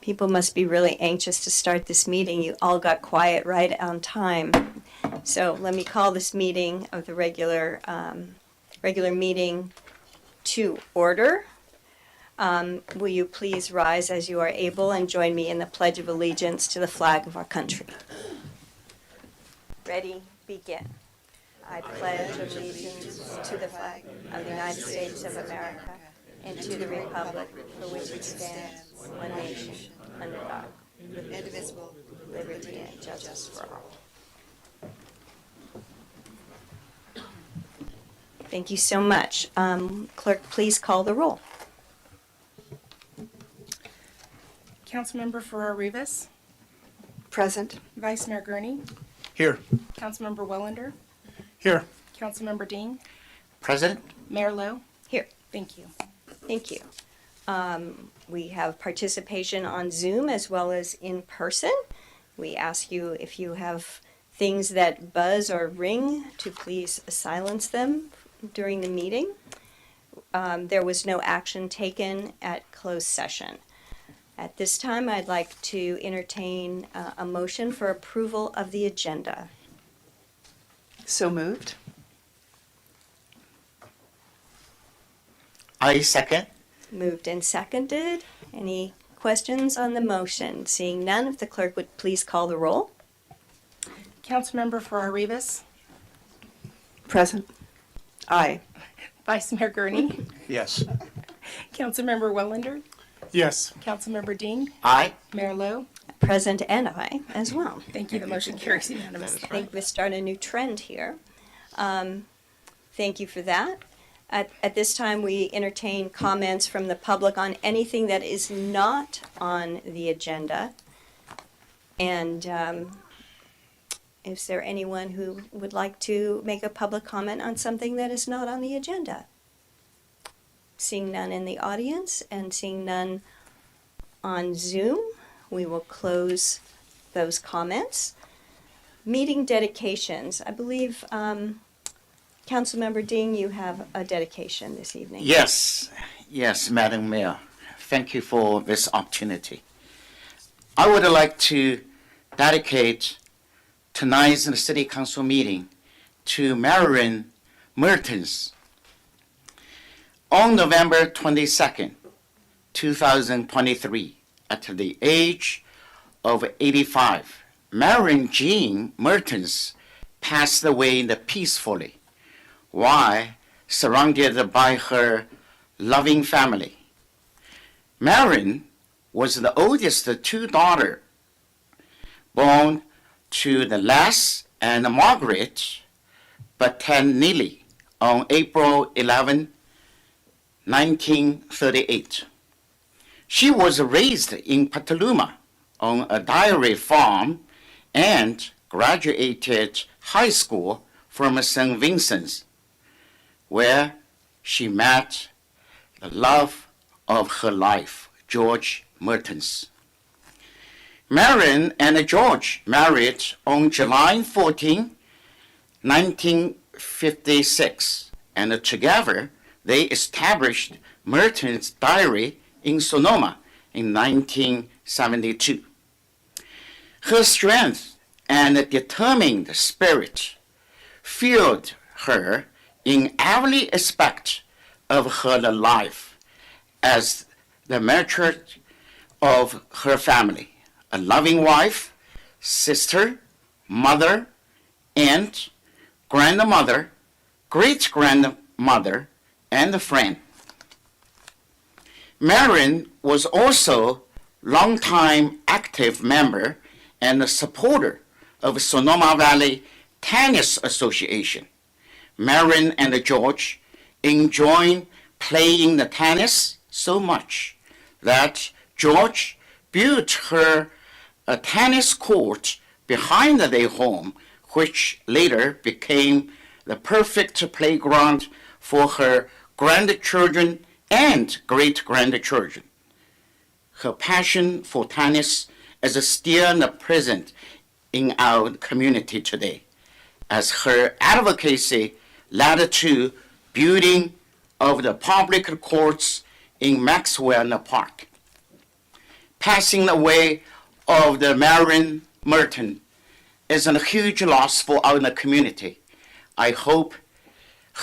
People must be really anxious to start this meeting. You all got quiet right on time. So let me call this meeting of the regular meeting to order. Will you please rise as you are able and join me in the Pledge of Allegiance to the flag of our country. Ready, begin. I pledge allegiance to the flag of the United States of America and to the republic for which it stands, one nation, under God, indivisible, liberty and justice for all. Thank you so much. Clerk, please call the roll. Councilmember Farrar-Rivas, Present. Vice Mayor Gurney, Here. Councilmember Wellander, Here. Councilmember Dean, President? Mayor Lowe. Here. Thank you. Thank you. We have participation on Zoom as well as in person. We ask you if you have things that buzz or ring to please silence them during the meeting. There was no action taken at closed session. At this time, I'd like to entertain a motion for approval of the agenda. So moved. I second. Moved and seconded. Any questions on the motion? Seeing none, if the clerk would please call the roll. Councilmember Farrar-Rivas, Present. Aye. Vice Mayor Gurney, Yes. Councilmember Wellander, Yes. Councilmember Dean, Aye. Mayor Lowe. Present and I as well. Thank you. The motion carries unanimously. I think we start a new trend here. Thank you for that. At this time, we entertain comments from the public on anything that is not on the agenda. And is there anyone who would like to make a public comment on something that is not on the agenda? Seeing none in the audience and seeing none on Zoom, we will close those comments. Meeting dedications. I believe, Councilmember Dean, you have a dedication this evening. Yes, Madam Mayor. Thank you for this opportunity. I would like to dedicate tonight's City Council meeting to Marion Mertens. On November 22nd, 2023, at the age of 85, Marion Jean Mertens passed away peacefully while surrounded by her loving family. Marion was the oldest two daughters born to the Les and Margaret Batanili on April 11, 1938. She was raised in Petaluma on a dairy farm and graduated high school from St. Vincent's, where she met the love of her life, George Mertens. Marion and George married on July 14, 1956, and together they established Mertens Dairy in Sonoma in 1972. Her strength and determined spirit fueled her in every aspect of her life as the matriarch of her family, a loving wife, sister, mother, aunt, grandmother, great-grandmother, and friend. Marion was also longtime active member and a supporter of Sonoma Valley Tennis Association. Marion and George enjoyed playing the tennis so much that George built her a tennis court behind their home, which later became the perfect playground for her grandchildren and great-grandchildren. Her passion for tennis is still present in our community today, as her advocacy led to building of the public courts in Maxwell Park. passing away of the Marilyn Merton is a huge loss for our community. I hope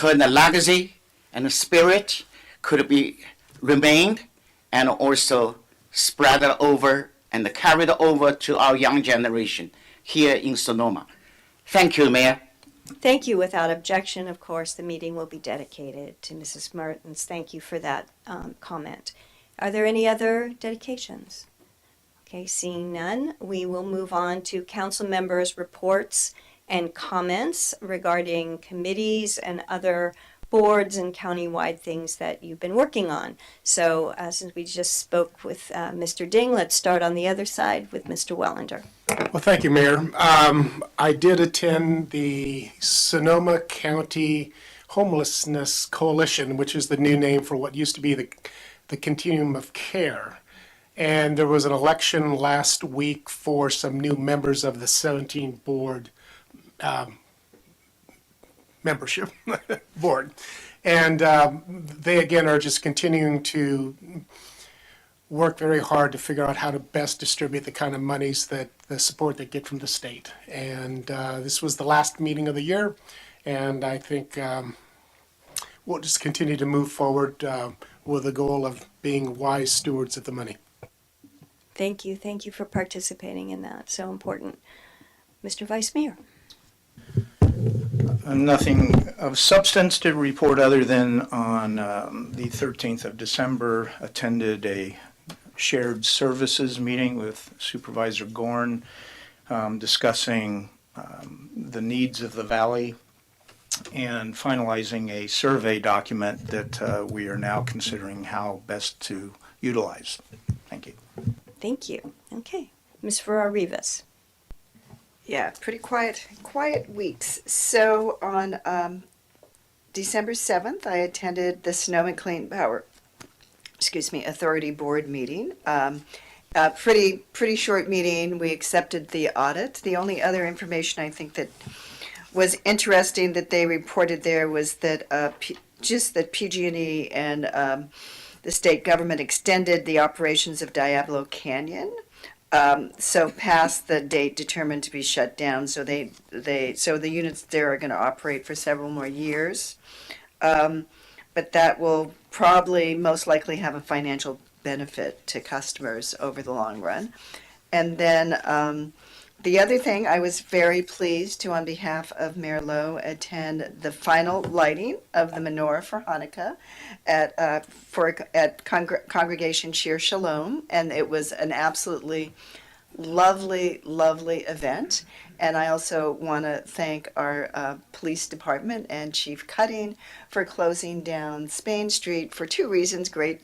her legacy and spirit could be remained and also spread over and carried over to our young generation here in Sonoma. Thank you, Mayor. Thank you. Without objection, of course, the meeting will be dedicated to Mrs. Mertens. Thank you for that comment. Are there any other dedications? Okay, seeing none, we will move on to council members' reports and comments regarding committees and other boards and countywide things that you've been working on. So since we just spoke with Mr. Ding, let's start on the other side with Mr. Wellander. Well, thank you, Mayor. I did attend the Sonoma County Homelessness Coalition, which is the new name for what used to be the Continuum of Care. And there was an election last week for some new members of the 17 board membership board. And they, again, are just continuing to work very hard to figure out how to best distribute the kind of monies that the support they get from the state. And this was the last meeting of the year, and I think we'll just continue to move forward with the goal of being wise stewards of the money. Thank you. Thank you for participating in that. So important. Mr. Vice Mayor. Nothing of substance to report other than on the 13th of December, attended a shared services meeting with Supervisor Gurney, discussing the needs of the valley and finalizing a survey document that we are now considering how best to utilize. Thank you. Thank you. Okay. Ms. Farrar-Rivas. Yeah, pretty quiet weeks. So on December 7th, I attended the Sonoma Clean Power, Authority Board meeting. A pretty short meeting. We accepted the audit. The only other information I think that was interesting that they reported there was that just that PG&E and the state government extended the operations of Diablo Canyon. So past the date determined to be shut down, so so the units there are going to operate for several more years, but that will probably most likely have a financial benefit to customers over the long run. And then the other thing, I was very pleased to, on behalf of Mayor Lowe, attend the final lighting of the menorah for Hanukkah at Congregation Shir Shalom, and it was an absolutely lovely event. And I also want to thank our police department and Chief Cutting for closing down Spain Street for two reasons. Great,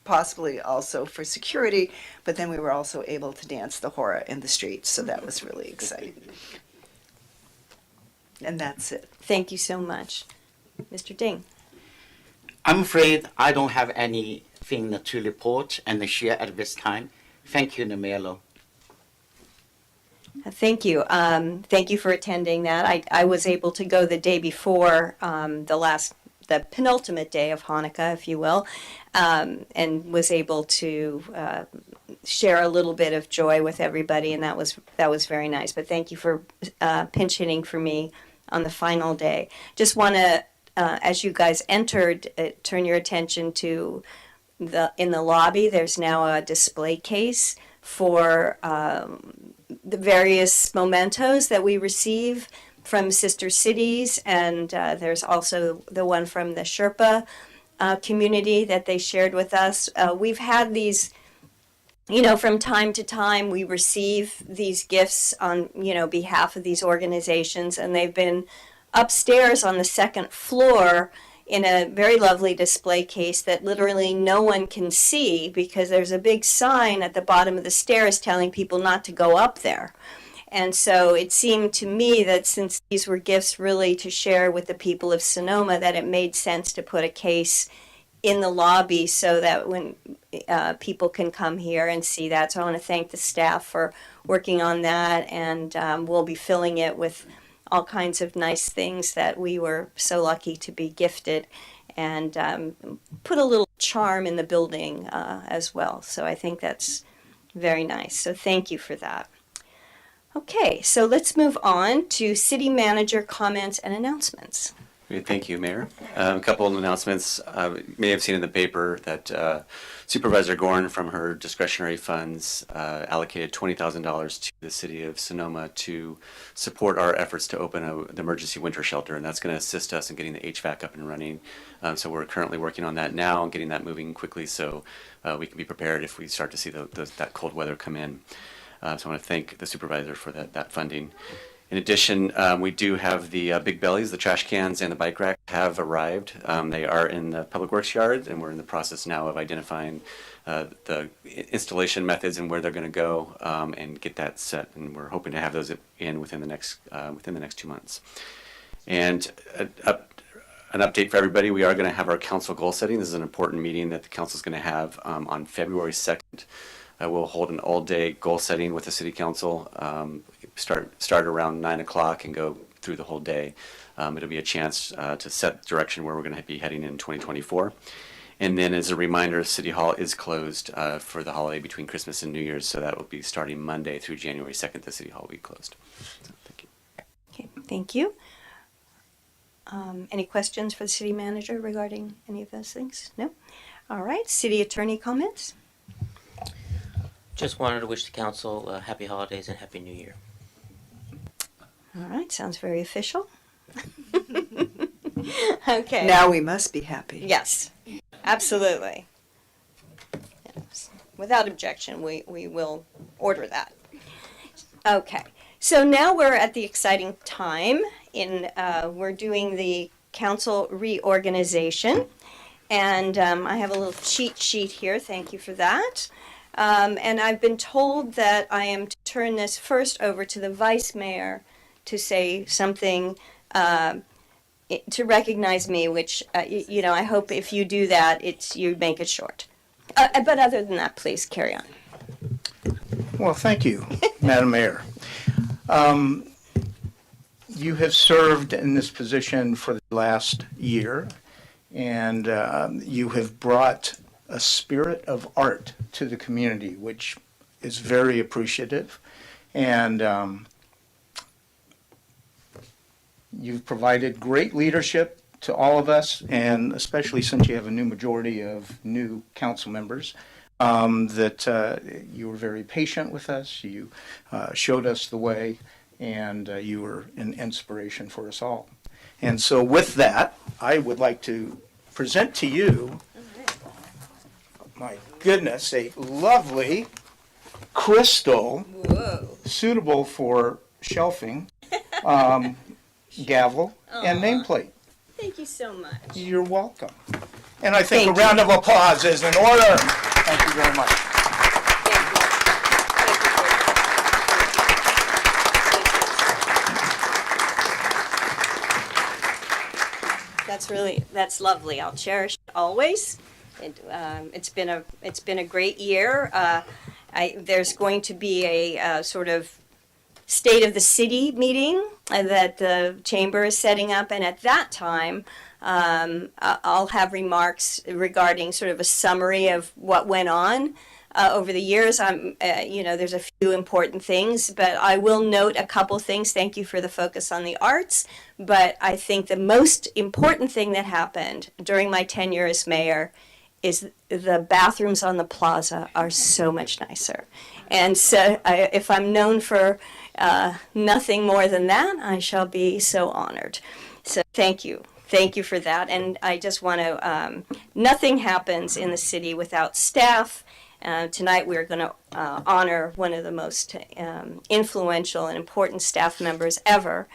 possibly also for security, but then we were also able to dance the hora in the streets, so that was really exciting. And that's it. Thank you so much. Mr. Ding. I'm afraid I don't have anything to report and share at this time. Thank you, Mayor Lowe. Thank you. Thank you for attending that. I was able to go the day before the penultimate day of Hanukkah, if you will, and was able to share a little bit of joy with everybody, and that was very nice. But thank you for pinch hitting for me on the final day. Just want to, as you guys entered, turn your attention to in the lobby. There's now a display case for the various mementos that we receive from sister cities, and there's also the one from the Sherpa community that they shared with us. We've had these, from time to time we receive these gifts on, behalf of these organizations, and they've been upstairs on the second floor in a very lovely display case that literally no one can see because there's a big sign at the bottom of the stairs telling people not to go up there. And so it seemed to me that since these were gifts really to share with the people of Sonoma, that it made sense to put a case in the lobby so that when people can come here and see that. So I want to thank the staff for working on that, and we'll be filling it with all kinds of nice things that we were so lucky to be gifted, and put a little charm in the building as well. So I think that's Very nice. So thank you for that. Okay, so let's move on to city manager comments and announcements. Great, thank you, Mayor. A couple of announcements. You may have seen in the paper that Supervisor Gorn from her discretionary funds allocated $20,000 to the city of Sonoma to support our efforts to open the emergency winter shelter, and that's going to assist us in getting the HVAC up and running. So we're currently working on that now and getting that moving quickly so we can be prepared if we start to see that cold weather come in. So I want to thank the supervisor for that funding. In addition, we do have the big bellies, the trash cans, and the bike rack have arrived. They are in the Public Works yard, and we're in the process now of identifying the installation methods and where they're going to go and get that set. And we're hoping to have those in within the next 2 months. And an update for everybody: we are going to have our council goal setting. This is an important meeting that the council is going to have on February 2nd. We'll hold an all-day goal setting with the city council. Start around 9 o'clock and go through the whole day. It'll be a chance to set direction where we're going to be heading in 2024. And then, as a reminder, City Hall is closed for the holiday between Christmas and New Year's, so that will be starting Monday through January 2nd. The City Hall will be closed. So, thank you. Okay, thank you. Any questions for the city manager regarding any of those things? No? All right, city attorney comments? Just wanted to wish the council happy holidays and happy new year. All right, sounds very official. Okay. Now we must be happy. Yes, absolutely. Yes. Without objection, we will order that. Okay, so now we're at the exciting time we're doing the council reorganization, and I have a little cheat sheet here. Thank you for that. And I've been told that I am to turn this first over to the vice mayor to say something to recognize me, which, I hope if you do that, you make it short. But other than that, please carry on. Well, thank you, Madam Mayor. You have served in this position for the last year, and you have brought a spirit of art to the community, which is very appreciative. And you've provided great leadership to all of us, and especially since you have a new majority of new council members, that you were very patient with us. You showed us the way, and you were an inspiration for us all. And so with that, I would like to present to you, my goodness, a lovely crystal, suitable for shelving, gavel, and nameplate. Thank you so much. You're welcome. And I think Thank a round of applause is in order. Thank you very much. That's lovely. I'll cherish it always. It's been a great year. There's going to be a sort of state of the city meeting that the chamber is setting up, and at that time, I'll have remarks regarding sort of a summary of what went on over the years. There's a few important things, but I will note a couple things. Thank you for the focus on the arts, but I think the most important thing that happened during my tenure as mayor is the bathrooms on the plaza are so much nicer. And so if I'm known for nothing more than that, I shall be so honored. So thank you. Thank you for that. And I just want to, nothing happens in the city without staff. Tonight we're going to honor one of the most influential and important staff members ever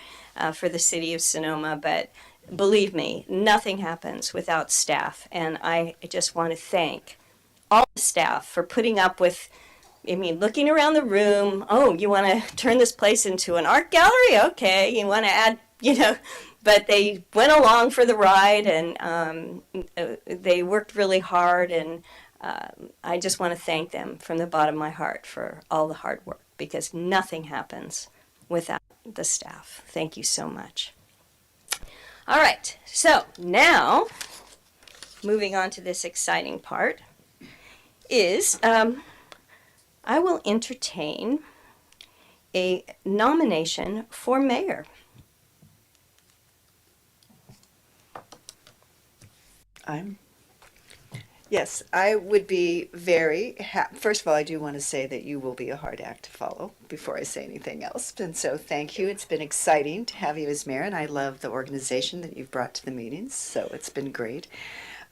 for the city of Sonoma. But believe me, nothing happens without staff. And I just want to thank all the staff for putting up with, looking around the room. Oh, you want to turn this place into an art gallery? Okay. You want to add, but they went along for the ride, and they worked really hard, and I just want to thank them from the bottom of my heart for all the hard work, because nothing happens without the staff. Thank you so much. All right, so now, moving on to this exciting part, is I will entertain a nomination for mayor. Yes, I would be very first of all, I do want to say that you will be a hard act to follow before I say anything else. And so thank you. It's been exciting to have you as mayor, and I love the organization that you've brought to the meetings. So it's been great.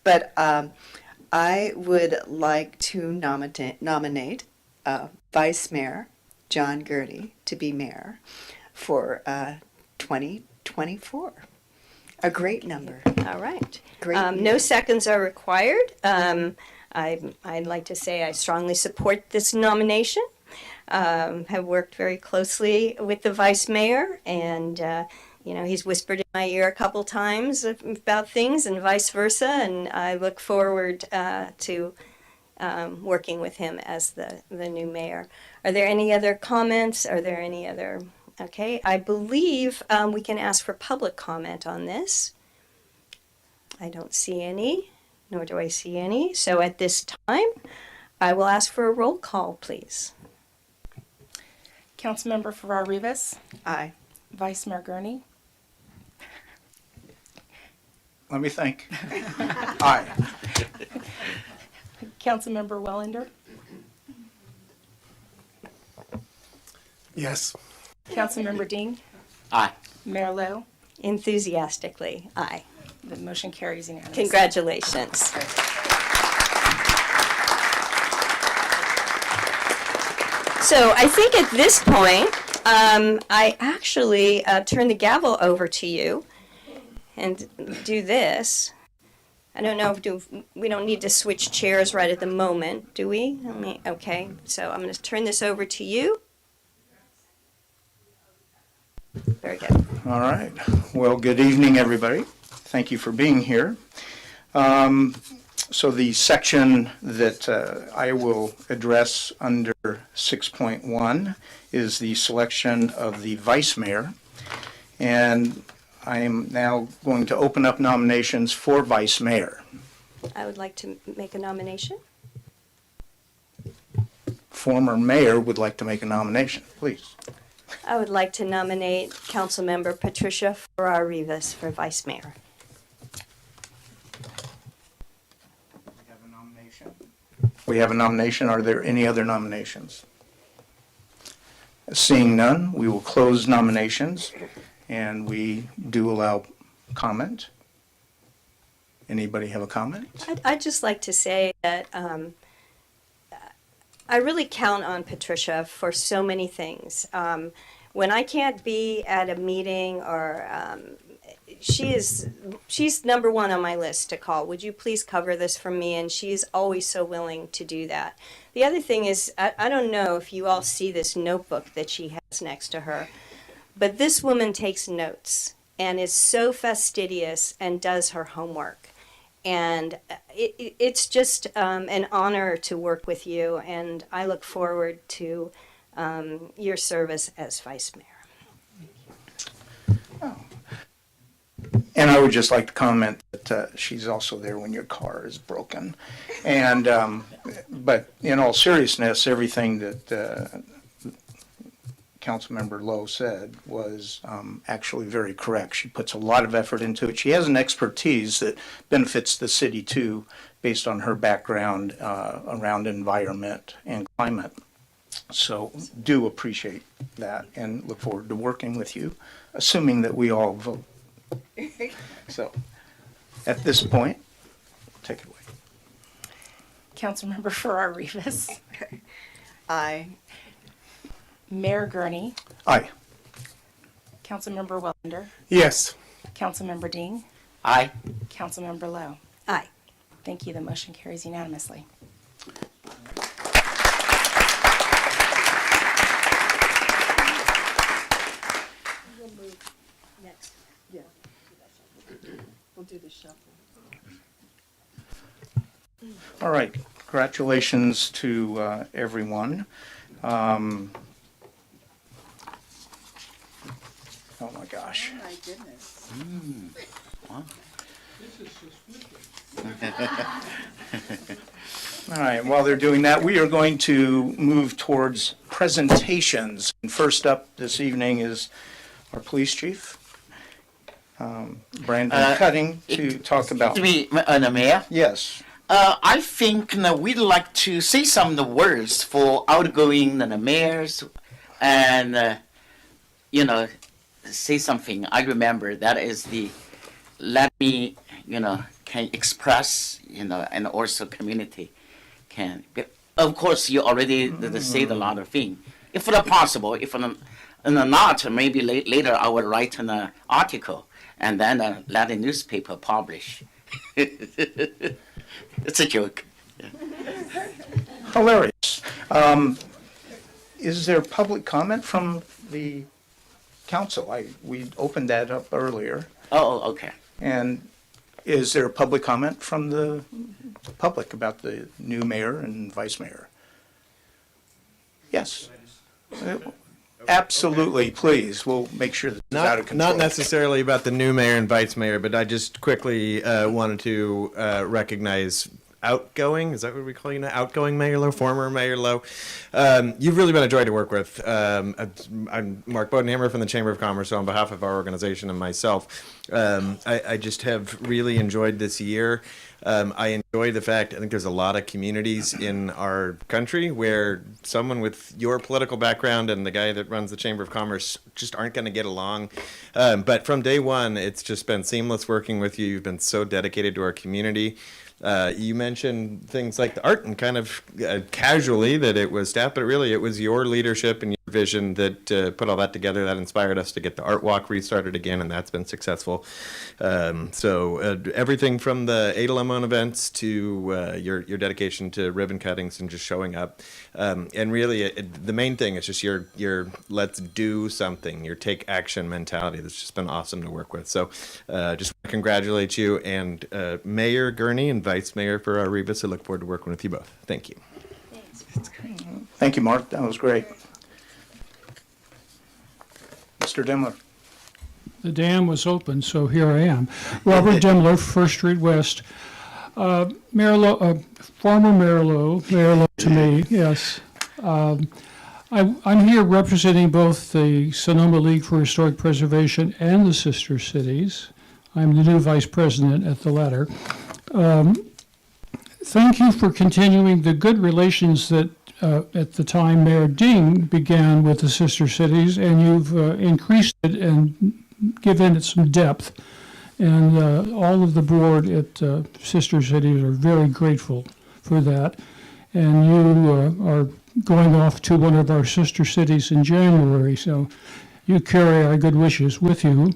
But I would like to nominate Vice Mayor John Gurney to be mayor for 2024. A great number. All right. Great No year. seconds are required. I'd like to say I strongly support this nomination. Have worked very closely with the vice mayor, and he's whispered in my ear a couple times about things, and vice versa. And I look forward to working with him as the new mayor. Are there any other comments? Are there any other? Okay, I believe we can ask for public comment on this. I don't see any, nor do I see any. So at this time, I will ask for a roll call, please. Councilmember Farrar-Rivas, Aye. Vice Mayor Gurney, Let me think. Aye. Councilmember Wellander, Yes. Councilmember Dean, Aye. Mayor Lowe. Enthusiastically, aye. The motion carries unanimously. Congratulations. So I think at this point, I actually turn the gavel over to you and do this. I don't know if we don't need to switch chairs right at the moment, do we? Okay, so I'm going to turn this over to you. Very good. All right. Well, good evening, everybody. Thank you for being here. So the section that I will address under 6.1 is the selection of the vice mayor. And I am now going to open up nominations for vice mayor. I would like to make a nomination. Former mayor would like to make a nomination, please. I would like to nominate Councilmember Patricia Farrar-Rivas for vice mayor. We have a nomination. Are there any other nominations? Seeing none, we will close nominations, and we do allow comment. Anybody have a comment? I'd just like to say that I really count on Patricia for so many things. When I can't be at a meeting or she's number one on my list to call. Would you please cover this for me? And she's always so willing to do that. The other thing is, I don't know if you all see this notebook that she has next to her, but this woman takes notes and is so fastidious and does her homework. And it's just an honor to work with you, and I look forward to your service as vice mayor. And I would just like to comment that she's also there when your car is broken. And, but in all seriousness, everything that Councilmember Lowe said was actually very correct. She puts a lot of effort into it. She has an expertise that benefits the city too, based on her background around environment and climate. So do appreciate that and look forward to working with you, assuming that we all vote. So at this point, take it away. Councilmember Farrar-Rivas, Aye. Mayor Gurney, Aye. Councilmember Wellander, Yes. Councilmember Dean, Aye. Councilmember Lowe. Aye. Thank you. The motion carries unanimously. We'll do the shuffle. All right. Congratulations to everyone. Oh my gosh. My goodness. All right, while they're doing that, we are going to move towards presentations. And first up this evening is our police chief, Brandon Cutting, to talk about. To me, Mayor. Yes. I think we'd like to say some of the words for outgoing mayors, and say something. I remember that is the let me can express and also community can. Of course, you already said a lot of things. If possible, if not, maybe later I will write an article and then let the newspaper publish. It's a joke. Hilarious. Is there public comment from the council? We opened that up earlier. Oh, okay. And is there public comment from the public about the new mayor and vice mayor? Yes. Absolutely, please. We'll make sure that it's out of control. Not necessarily about the new mayor and vice mayor, but I just quickly wanted to recognize Outgoing. Is that what we call you now? Outgoing Mayor Lowe, former Mayor Lowe. You've really been a joy to work with. I'm Mark Bodenhammer from the Chamber of Commerce, so on behalf of our organization and myself, I just have really enjoyed this year. I enjoy the fact, I think there's a lot of communities in our country where someone with your political background and the guy that runs the Chamber of Commerce just aren't going to get along. But from day one, it's just been seamless working with you. You've been so dedicated to our community. You mentioned things like the art and kind of casually that it was staff, but really it was your leadership and your vision that put all that together that inspired us to get the art walk restarted again, and that's been successful. So everything from the Ada Lemon events to your dedication to ribbon cuttings and just showing up. And really the main thing is just your let's do something, your take action mentality that's just been awesome to work with. So just want to congratulate you and Mayor Gurney and Vice Mayor Farrar-Rivas. I look forward to working with you both. Thank you. Thank you, Mark. That was great. Mr. Demler. The dam was open, so here I am. Robert Demler, First Street West. Mayor Lowe, former Mayor Lowe to me, yes. I'm here representing both the Sonoma League for Historic Preservation and the Sister Cities. I'm the new vice president at the latter. Thank you for continuing the good relations that at the time Mayor Ding began with the Sister Cities, and you've increased it and given it some depth. And all of the board at Sister Cities are very grateful for that. And you are going off to one of our sister cities in January, so you carry our good wishes with you.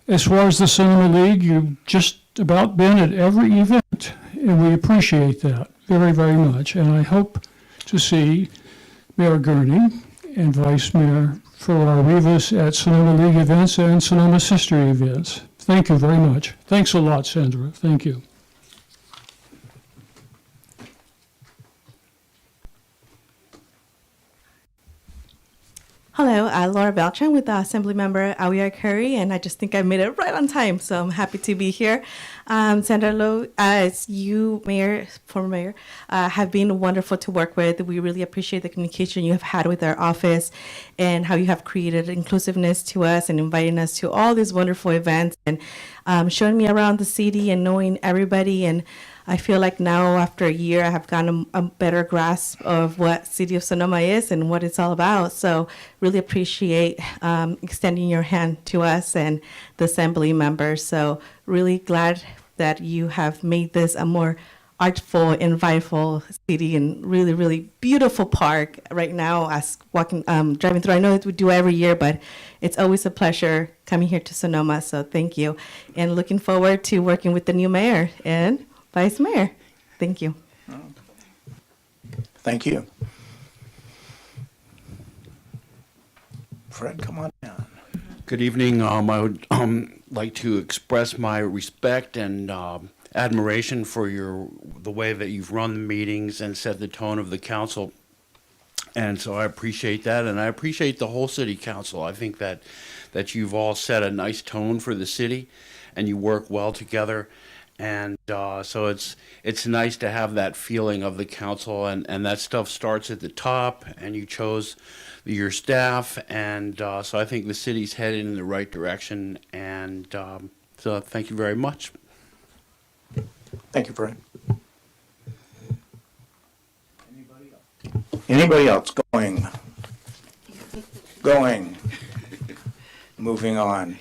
As far as the Sonoma League, you've just about been at every event, and we appreciate that very, very much. And I hope to see Mayor Gurney and Vice Mayor Farrar-Rivas at Sonoma League events and Sonoma Sister events. Thank you very much. Thanks a lot, Sandra. Thank you. Hello, Laura Beltran with Assemblymember Awia Curry, and I just think I made it right on time, so I'm happy to be here. Sandra Lowe, as you, Mayor, former Mayor, have been wonderful to work with. We really appreciate the communication you have had with our office and how you have created inclusiveness to us and inviting us to all these wonderful events and showing me around the city and knowing everybody. And I feel like now, after a year, I have gotten a better grasp of what City of Sonoma is and what it's all about. So really appreciate extending your hand to us and the Assembly members. So really glad that you have made this a more artful, inviteful city and really, really beautiful park right now as driving through. I know that we do every year, but it's always a pleasure coming here to Sonoma. So thank you. And looking forward to working with the new mayor and Vice Mayor. Thank you. Thank you. Fred, come on down. Good evening. I would like to express my respect and admiration for the way that you've run the meetings and set the tone of the council. And so I appreciate that, and I appreciate the whole city council. I think that you've all set a nice tone for the city, and you work well together. And so it's nice to have that feeling of the council, and that stuff starts at the top, and you chose your staff, and so I think the city's headed in the right direction, and so thank you very much. Thank you, Brian. Anybody else? Going. Moving on.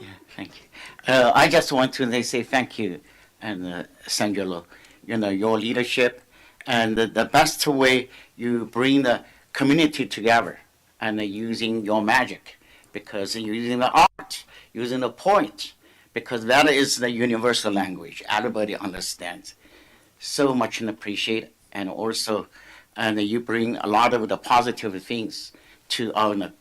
Yeah, thank you. I just want to say thank you, and Senator Lowe, your leadership, and the best way you bring the community together, and using your magic, because you're using the art, using the point, because that is the universal language. Everybody understands. So much and appreciate, and also, and you bring a lot of the positive things to our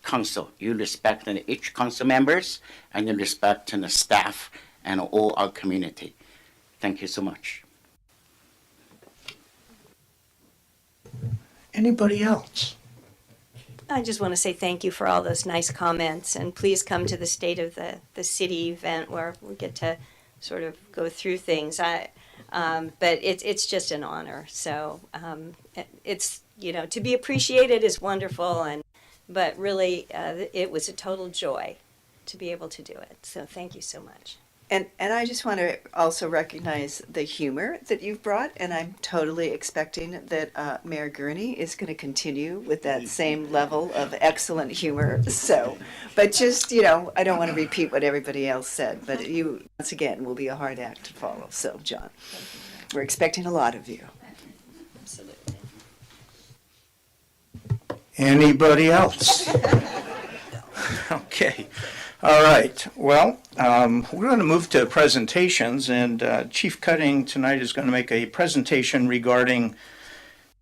council. You respect each council members, and you respect the staff and all our community. Thank you so much. Anybody else? I just want to say thank you for all those nice comments, and please come to the State of the City event where we get to sort of go through things. But it's just an honor. So it's, to be appreciated is wonderful, but really it was a total joy to be able to do it. So thank you so much. And I just want to also recognize the humor that you've brought, and I'm totally expecting that Mayor Gurney is going to continue with that same level of excellent humor. So, but just, I don't want to repeat what everybody else said, but you, once again, will be a hard act to follow. So, John, we're expecting a lot of you. Absolutely. Anybody else? Okay. All right. Well, we're going to move to presentations, and Chief Cutting tonight is going to make a presentation regarding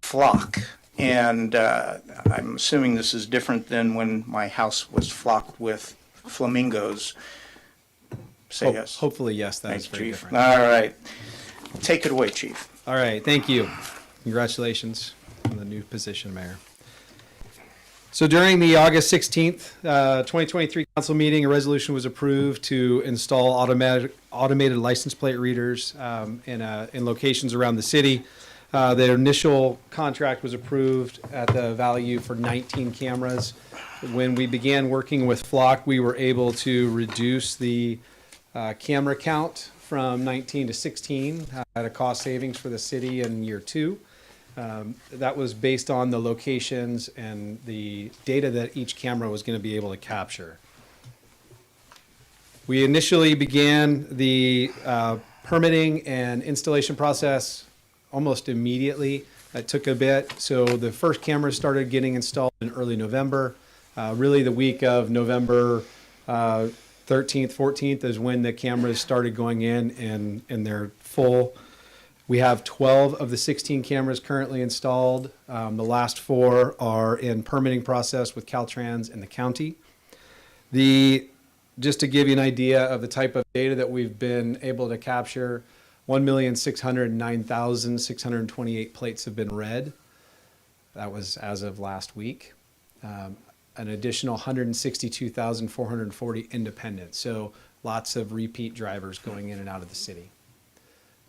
flock. And I'm assuming this is different than when my house was flocked with flamingos. Say yes. Hopefully, yes, that Thanks, is very Chief. different. All right. Take it away, Chief. All right, thank you. Congratulations on the new position, Mayor. So during the August 16th, 2023 council meeting, a resolution was approved to install automated license plate readers in locations around the city. The initial contract was approved at the value for 19 cameras. When we began working with Flock, we were able to reduce the camera count from 19 to 16 at a cost savings for the city in year 2. That was based on the locations and the data that each camera was going to be able to capture. We initially began the permitting and installation process almost immediately. It took a bit. So the first cameras started getting installed in early November. Really the week of November 13th, 14th is when the cameras started going in their full. We have 12 of the 16 cameras currently installed. The last 4 are in permitting process with Caltrans and the county. Just to give you an idea of the type of data that we've been able to capture, 1,609,628 plates have been read. That was as of last week. An additional 162,440 independent. So lots of repeat drivers going in and out of the city.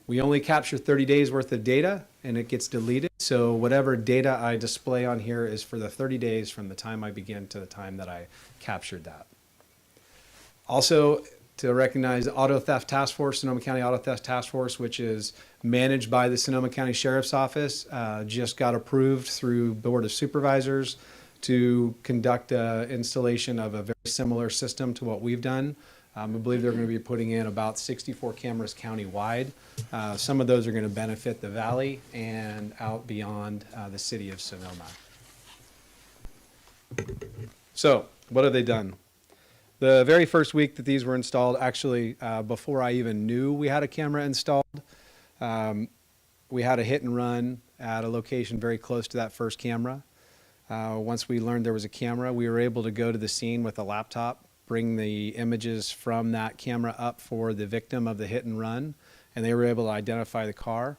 We only capture 30 days worth of data and it gets deleted. So whatever data I display on here is for the 30 days from the time I begin to the time that I captured that. Also, to recognize the Auto Theft Task Force, Sonoma County Auto Theft Task Force, which is managed by the Sonoma County Sheriff's Office, just got approved through Board of Supervisors to conduct installation of a very similar system to what we've done. I believe they're going to be putting in about 64 cameras county-wide. Some of those are going to benefit the valley and out beyond the city of Sonoma. So, what have they done? The very first week that these were installed, actually, before I even knew we had a camera installed, we had a hit and run at a location very close to that first camera. Once we learned there was a camera, we were able to go to the scene with a laptop, bring the images from that camera up for the victim of the hit and run, and they were able to identify the car.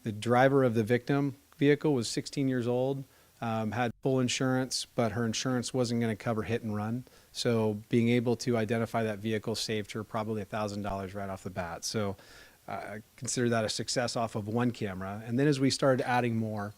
The driver of the victim vehicle was 16 years old. had full insurance, but her insurance wasn't going to cover hit and run. So being able to identify that vehicle saved her probably $1,000 right off the bat. So I consider that a success off of one camera. And then as we started adding more,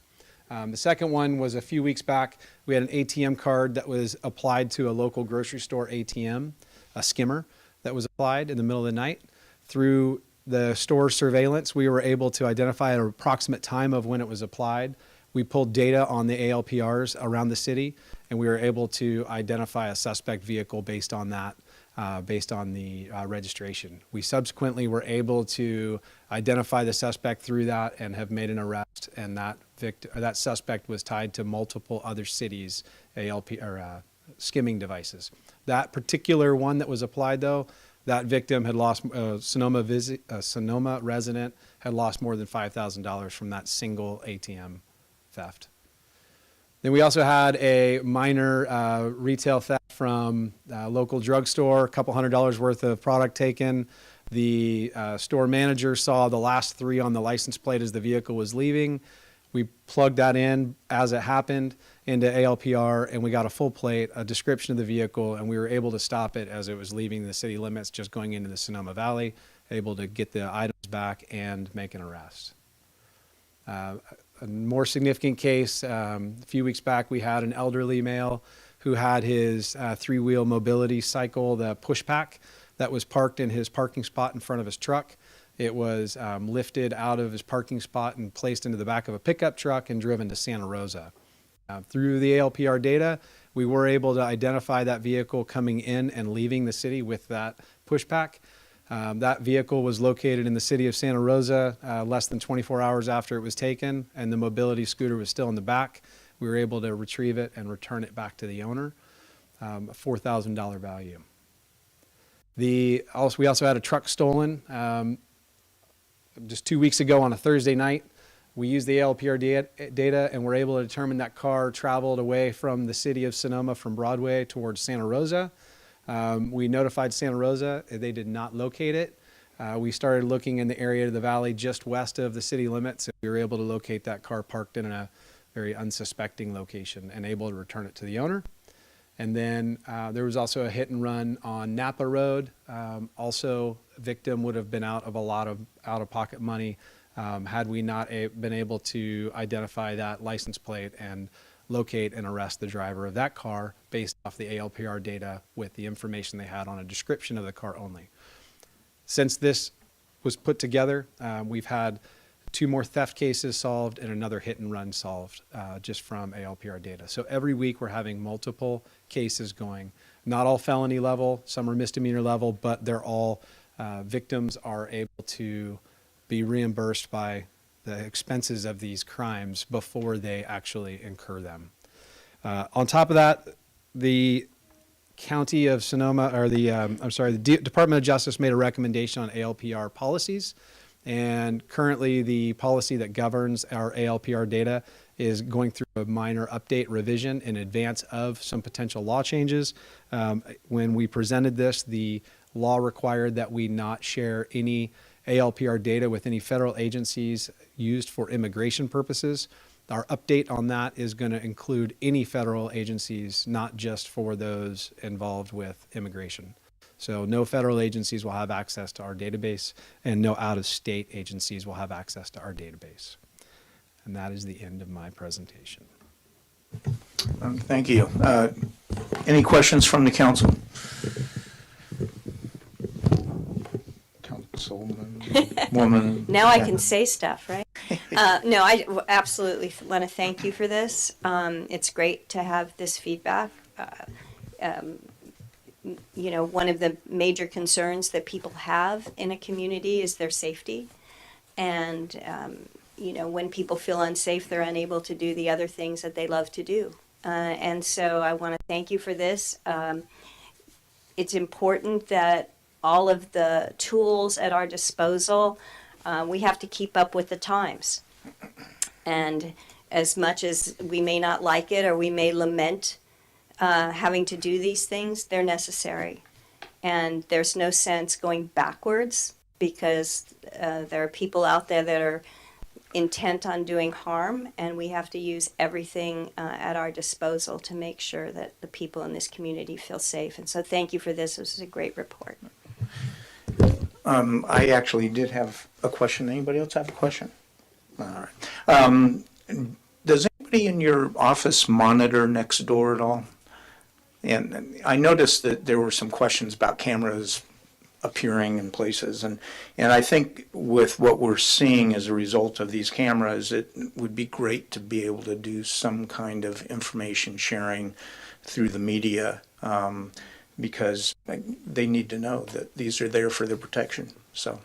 the second one was a few weeks back. We had an ATM card that was applied to a local grocery store ATM, a skimmer that was applied in the middle of the night. Through the store surveillance, we were able to identify an approximate time of when it was applied. We pulled data on the ALPRs around the city, and we were able to identify a suspect vehicle based on that, based on the registration. We subsequently were able to identify the suspect through that and have made an arrest, and that suspect was tied to multiple other cities' skimming devices. That particular one that was applied, though, that victim had lost, Sonoma resident had lost more than $5,000 from that single ATM theft. Then we also had a minor retail theft from a local drugstore, a couple $100 worth of product taken. The store manager saw the last three on the license plate as the vehicle was leaving. We plugged that in as it happened into ALPR, and we got a full plate, a description of the vehicle, and we were able to stop it as it was leaving the city limits, just going into the Sonoma Valley, able to get the items back and make an arrest. A more significant case, a few weeks back, we had an elderly male who had his three-wheel mobility cycle, the pushpack, that was parked in his parking spot in front of his truck. It was lifted out of his parking spot and placed into the back of a pickup truck and driven to Santa Rosa. Through the ALPR data, we were able to identify that vehicle coming in and leaving the city with that pushpack. That vehicle was located in the city of Santa Rosa less than 24 hours after it was taken, and the mobility scooter was still in the back. We were able to retrieve it and return it back to the owner, a $4,000 value. We also had a truck stolen just 2 weeks ago on a Thursday night. We used the ALPR data and were able to determine that car traveled away from the city of Sonoma from Broadway towards Santa Rosa. We notified Santa Rosa. They did not locate it. We started looking in the area of the valley just west of the city limits, and we were able to locate that car parked in a very unsuspecting location and able to return it to the owner. And then there was also a hit and run on Napa Road. Also, victim would have been out of a lot of out-of-pocket money had we not been able to identify that license plate and locate and arrest the driver of that car based off the ALPR data with the information they had on a description of the car only. Since this was put together, we've had 2 more theft cases solved and another hit and run solved just from ALPR data. So every week we're having multiple cases going. Not all felony level, some are misdemeanor level, but they're all victims are able to be reimbursed by the expenses of these crimes before they actually incur them. On top of that, the County of Sonoma, or the Department of Justice made a recommendation on ALPR policies, and currently the policy that governs our ALPR data is going through a minor update revision in advance of some potential law changes. When we presented this, the law required that we not share any ALPR data with any federal agencies used for immigration purposes. Our update on that is going to include any federal agencies, not just for those involved with immigration. So no federal agencies will have access to our database, and no out-of-state agencies will have access to our database. And that is the end of my presentation. Thank you. Any questions from the council? Councilwoman. Now I can say stuff, right? No, I absolutely want to thank you for this. It's great to have this feedback. You know, one of the major concerns that people have in a community is their safety. And, you know, when people feel unsafe, they're unable to do the other things that they love to do. And so I want to thank you for this. It's important that all of the tools at our disposal, we have to keep up with the times. And as much as we may not like it or we may lament having to do these things, they're necessary. And there's no sense going backwards, because there are people out there that are intent on doing harm, and we have to use everything at our disposal to make sure that the people in this community feel safe. And so thank you for this. This is a great report. I actually did have a question. Anybody else have a question? All right. Does anybody in your office monitor next door at all? And I noticed that there were some questions about cameras appearing in places, and I think with what we're seeing as a result of these cameras, it would be great to be able to do some kind of information sharing through the media, because they need to know that these are there for their protection. So.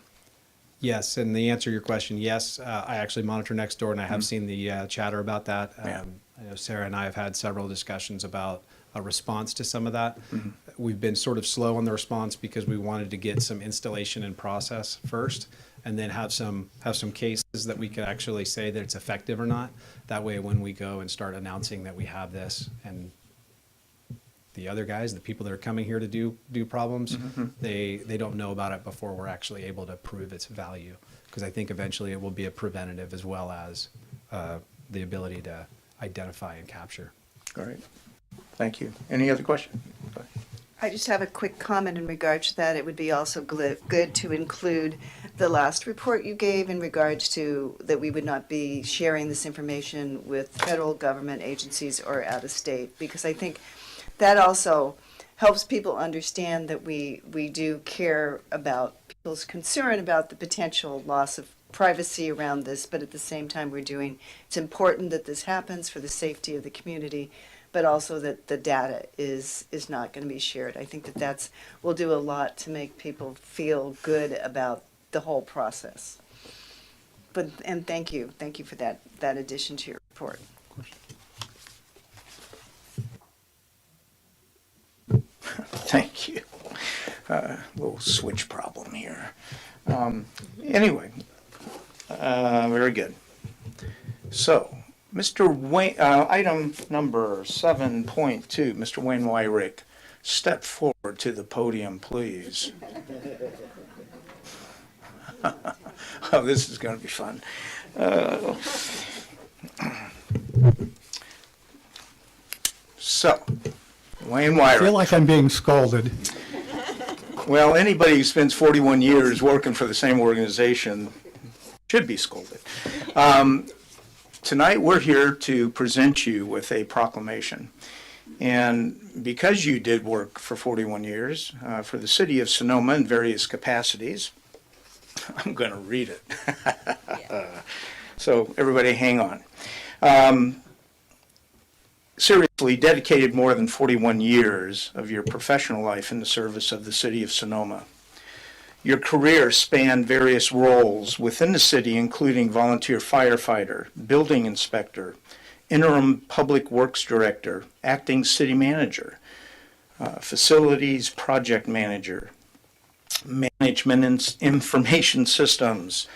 Yes, and the answer to your question, yes, I actually monitor next door, and I have seen the chatter about that. Yeah. I know Sarah and I have had several discussions about a response to some of that. We've been sort of slow on the response because we wanted to get some installation in process first, and then have some cases that we could actually say that it's effective or not. That way, when we go and start announcing that we have this, and the other guys, the people that are coming here to do problems, they don't know about it before we're actually able to prove its value. Because I think eventually it will be a preventative as well as the ability to identify and capture. All right. Thank you. Any other questions? I just have a quick comment in regard to that. It would be also good to include the last report you gave in regards to that we would not be sharing this information with federal government agencies or out of state, because I think that also helps people understand that we do care about people's concern about the potential loss of privacy around this, but at the same time it's important that this happens for the safety of the community, but also that the data is not going to be shared. I think that will do a lot to make people feel good about the whole process. And thank you for that addition to your report. Thank you. Little switch problem here. Anyway, very good. So, Mr. Wayne, item number 7.2, Mr. Wayne Wirick, step forward to the podium, please. Oh, this is going to be fun. So, Wayne Wirick. I feel like I'm being scolded. Well, anybody who spends 41 years working for the same organization should be scolded. Tonight we're here to present you with a proclamation. And because you did work for 41 years for the city of Sonoma in various capacities, I'm going to read it. So everybody hang on. Seriously, dedicated more than 41 years of your professional life in the service of the city of Sonoma. Your career spanned various roles within the city, including volunteer firefighter, building inspector, interim public works director, acting city manager, facilities project manager, management and information systems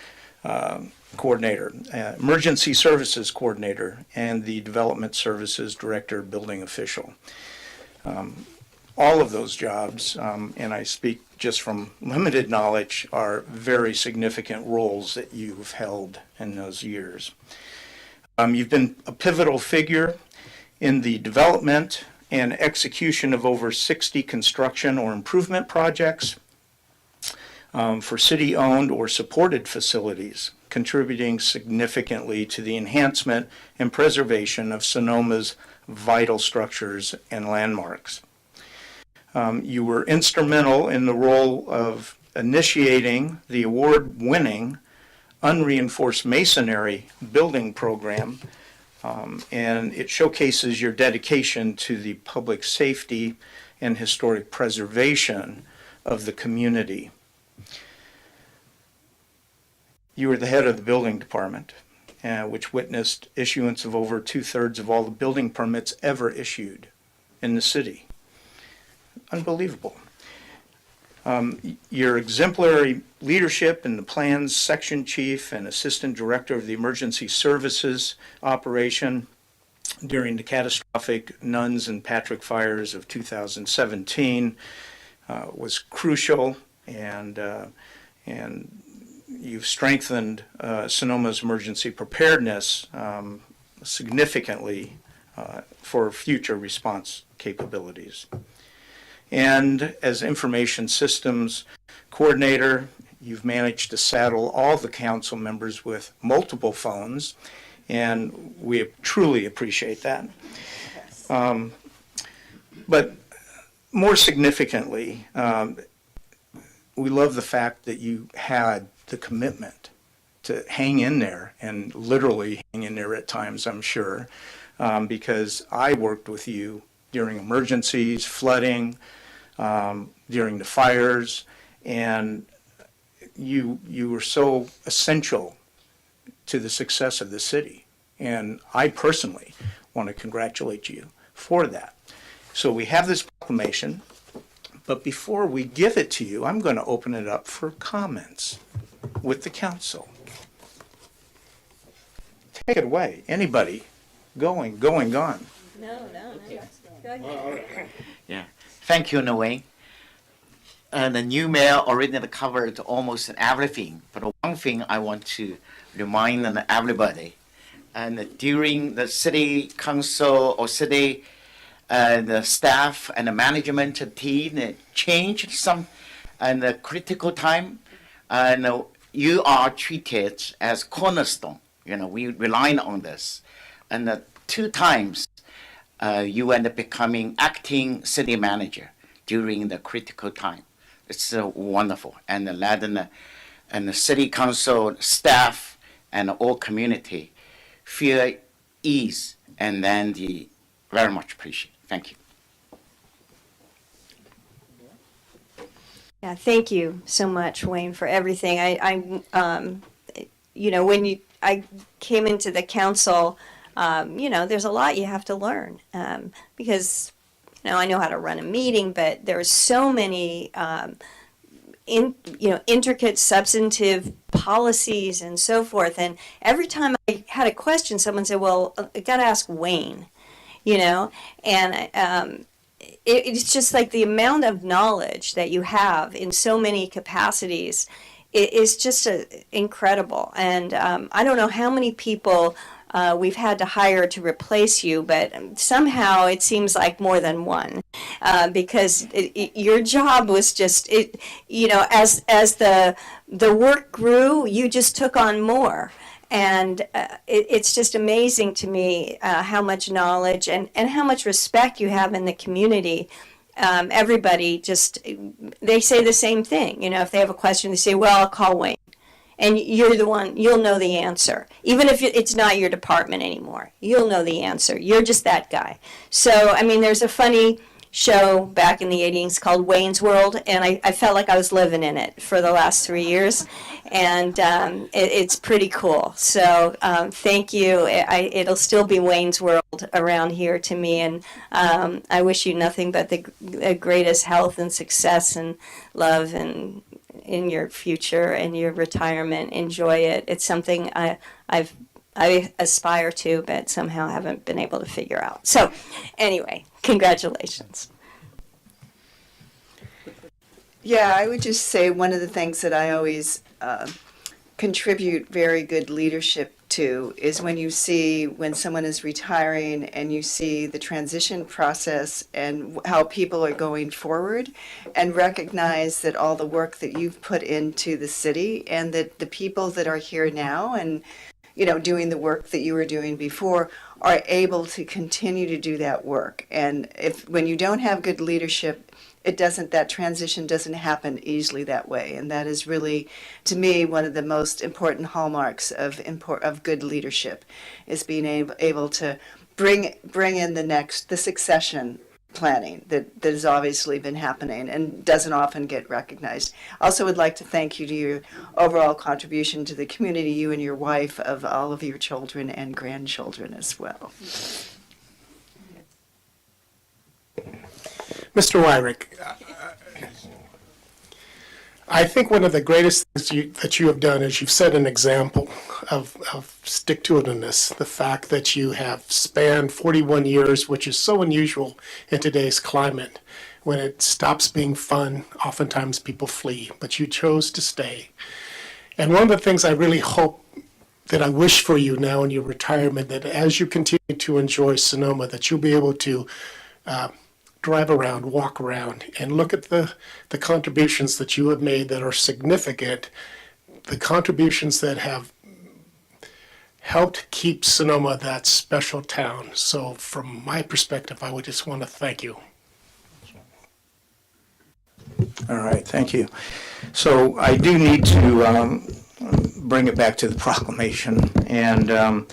coordinator, emergency services coordinator, and the development services director, building official. All of those jobs, and I speak just from limited knowledge, are very significant roles that you've held in those years. You've been a pivotal figure in the development and execution of over 60 construction or improvement projects for city-owned or supported facilities, contributing significantly to the enhancement and preservation of Sonoma's vital structures and landmarks. You were instrumental in the role of initiating the award-winning unreinforced masonry building program, and it showcases your dedication to the public safety and historic preservation of the community. You were the head of the building department, which witnessed issuance of over 2/3 of all the building permits ever issued in the city. Unbelievable. Your exemplary leadership in the plans section chief and assistant director of the emergency services operation during the catastrophic Nuns and Patrick fires of 2017 was crucial, and you've strengthened Sonoma's emergency preparedness significantly for future response capabilities. And as information systems coordinator, you've managed to saddle all the council members with multiple phones, and we truly appreciate that. But more significantly, we love the fact that you had the commitment to hang in there, and literally hang in there at times, I'm sure, because I worked with you during emergencies, flooding, during the fires, and you were so essential to the success of the city. And I personally want to congratulate you for that. So we have this proclamation, but before we give it to you, I'm going to open it up for comments with the council. Take it away. Anybody? Gone. No, go ahead. Yeah. Thank you, Noe. The new mayor already covered almost everything, but one thing I want to remind everybody, and during the city council or city the staff and the management team changed some and the critical time, and you are treated as cornerstone. We rely on this, and 2 times you end up becoming acting city manager during the critical time. It's wonderful, and the city council staff and all community feel ease, and then very much appreciate. Thank you. Yeah, thank you so much, Wayne, for everything. When I came into the council, there's a lot you have to learn, because I know how to run a meeting, but there's so many intricate substantive policies and so forth. And every time I had a question, someone said, "Well, I got to ask Wayne," and it's just like the amount of knowledge that you have in so many capacities is just incredible. And I don't know how many people we've had to hire to replace you, but somehow it seems like more than one, because your job was just as the work grew, you just took on more. And it's just amazing to me how much knowledge and how much respect you have in the community. Everybody they say the same thing. If they have a question, they say, "Well, I'll call Wayne." And you're the one, you'll know the answer. Even if it's not your department anymore, you'll know the answer. You're just that guy. So, there's a funny show back in the 80s called Wayne's World, and I felt like I was living in it for the last 3 years. And it's pretty cool. So thank you. It'll still be Wayne's World around here to me. And I wish you nothing but the greatest health and success and love and in your future and your retirement. Enjoy it. It's something I aspire to, but somehow haven't been able to figure out. So anyway, congratulations. Yeah, I would just say one of the things that I always contribute very good leadership to is when someone is retiring and you see the transition process and how people are going forward, and recognize that all the work that you've put into the city and that the people that are here now and doing the work that you were doing before are able to continue to do that work. And when you don't have good leadership, that transition doesn't happen easily that way. And that is really, to me, one of the most important hallmarks of good leadership, is being able to bring in the succession planning that has obviously been happening and doesn't often get recognized. Also would like to thank you to your overall contribution to the community, you and your wife, of all of your children and grandchildren as well. Mr. Wirick, I think one of the greatest things that you have done is you've set an example of stick-to-itiveness, the fact that you have spanned 41 years, which is so unusual in today's climate. When it stops being fun, oftentimes people flee, but you chose to stay. And one of the things I really hope that I wish for you now in your retirement, that as you continue to enjoy Sonoma, that you'll be able to drive around, walk around, and look at the contributions that you have made that are significant, the contributions that have helped keep Sonoma that special town. So from my perspective, I would just want to thank you. All right, thank you. So I do need to bring it back to the proclamation, and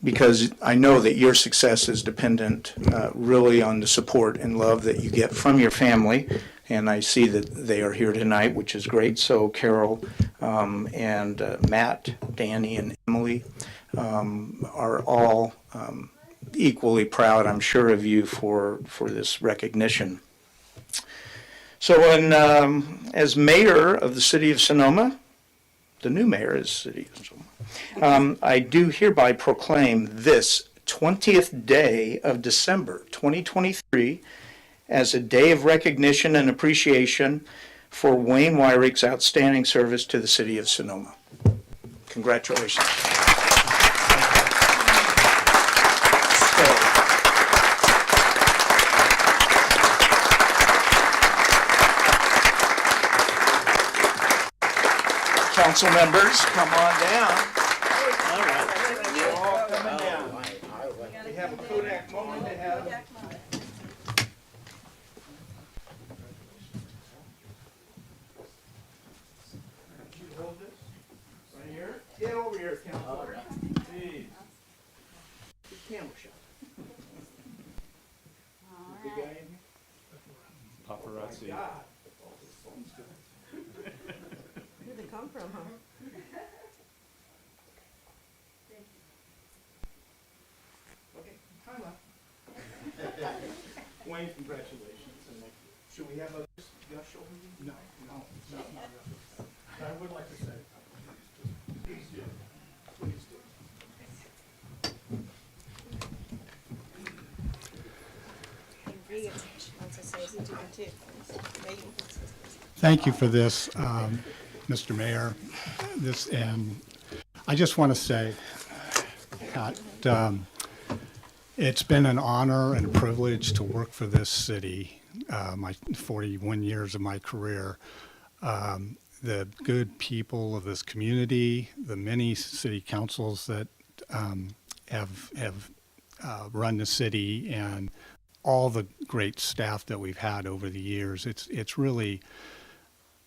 because I know that your success is dependent really on the support and love that you get from your family, and I see that they are here tonight, which is great. So Carol and Matt, Danny, and Emily are all equally proud, I'm sure, of you for this recognition. So, as mayor of the city of Sonoma, the new mayor is the city of Sonoma, I do hereby proclaim this 20th day of December 2023 as a day of recognition and appreciation for Wayne Wirick's outstanding service to the city of Sonoma. Congratulations. Council members, come on down. All right. You're all coming down. We have a Kodak moment to have. You hold this right here. Get over here, Council. Please. Good camera shot. Good guy in here? Paparazzi. Where'd they come from, huh? Okay, time up. Wayne, congratulations. And should we have others gush over you? No, not I would like to say. Please do. Please do. Thank you for this, Mr. Mayor. And I just want to say that it's been an honor and a privilege to work for this city, my 41 years of my career. The good people of this community, the many city councils that have run the city, and all the great staff that we've had over the years. It's really,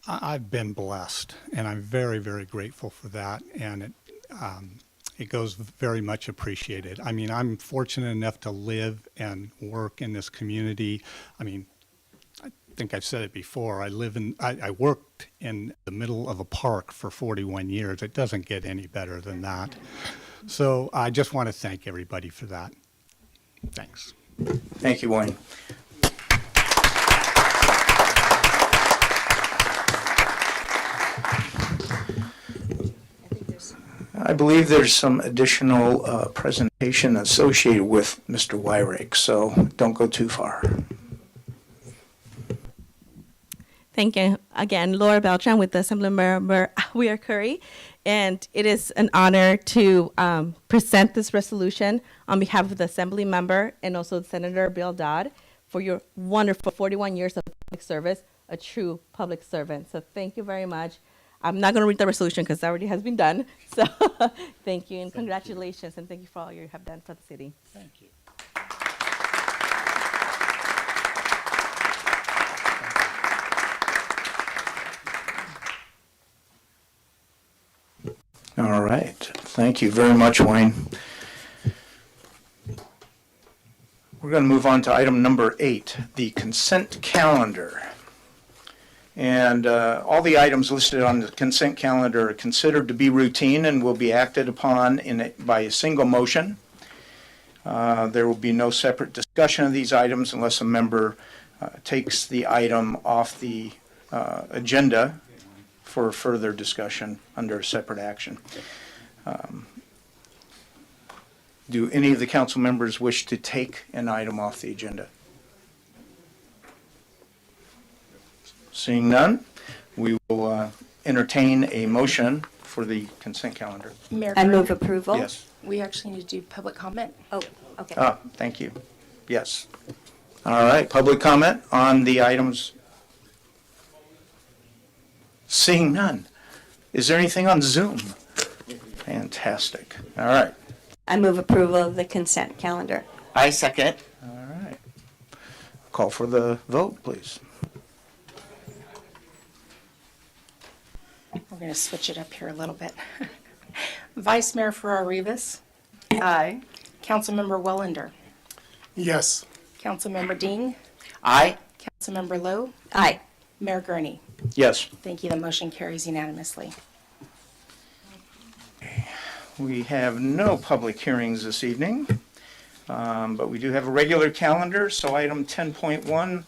I've been blessed, and I'm very, very grateful for that, and it goes very much appreciated. I mean, I'm fortunate enough to live and work in this community. I mean, I think I've said it before, I worked in the middle of a park for 41 years. It doesn't get any better than that. So I just want to thank everybody for that. Thanks. Thank you, Wayne. I believe there's some additional presentation associated with Mr. Wirick, so don't go too far. Thank you again, Laura Beltran with the Assemblymember Wellander, and it is an honor to present this resolution on behalf of the Assembly member and also Senator Bill Dodd for your wonderful 41 years of public service, a true public servant. So thank you very much. I'm not going to read the resolution because it already has been done. So thank you and congratulations, and thank you for all you have done for the city. Thank you. All right. Thank you very much, Wayne. We're going to move on to item number 8, the consent calendar. And all the items listed on the consent calendar are considered to be routine and will be acted upon by a single motion. There will be no separate discussion of these items unless a member takes the item off the agenda for further discussion under a separate action. Do any of the council members wish to take an item off the agenda? Seeing none, we will entertain a motion for the consent calendar. Mayor I Gurney, move approval. Yes. we actually need to do public comment. Oh, okay. Thank you. Yes. All right, public comment on the items. Seeing none. Is there anything on Zoom? Fantastic. All right. I move approval of the consent calendar. I second. All right. Call for the vote, please. We're going to switch it up here a little bit. Vice Mayor Farrar-Rivas, Aye. Councilmember Wellander, Yes. Councilmember Dean, Aye. Councilmember Lowe, Aye. Mayor Gurney. Yes. Thank you. The motion carries unanimously. We have no public hearings this evening, but we do have a regular calendar. So item 10.1,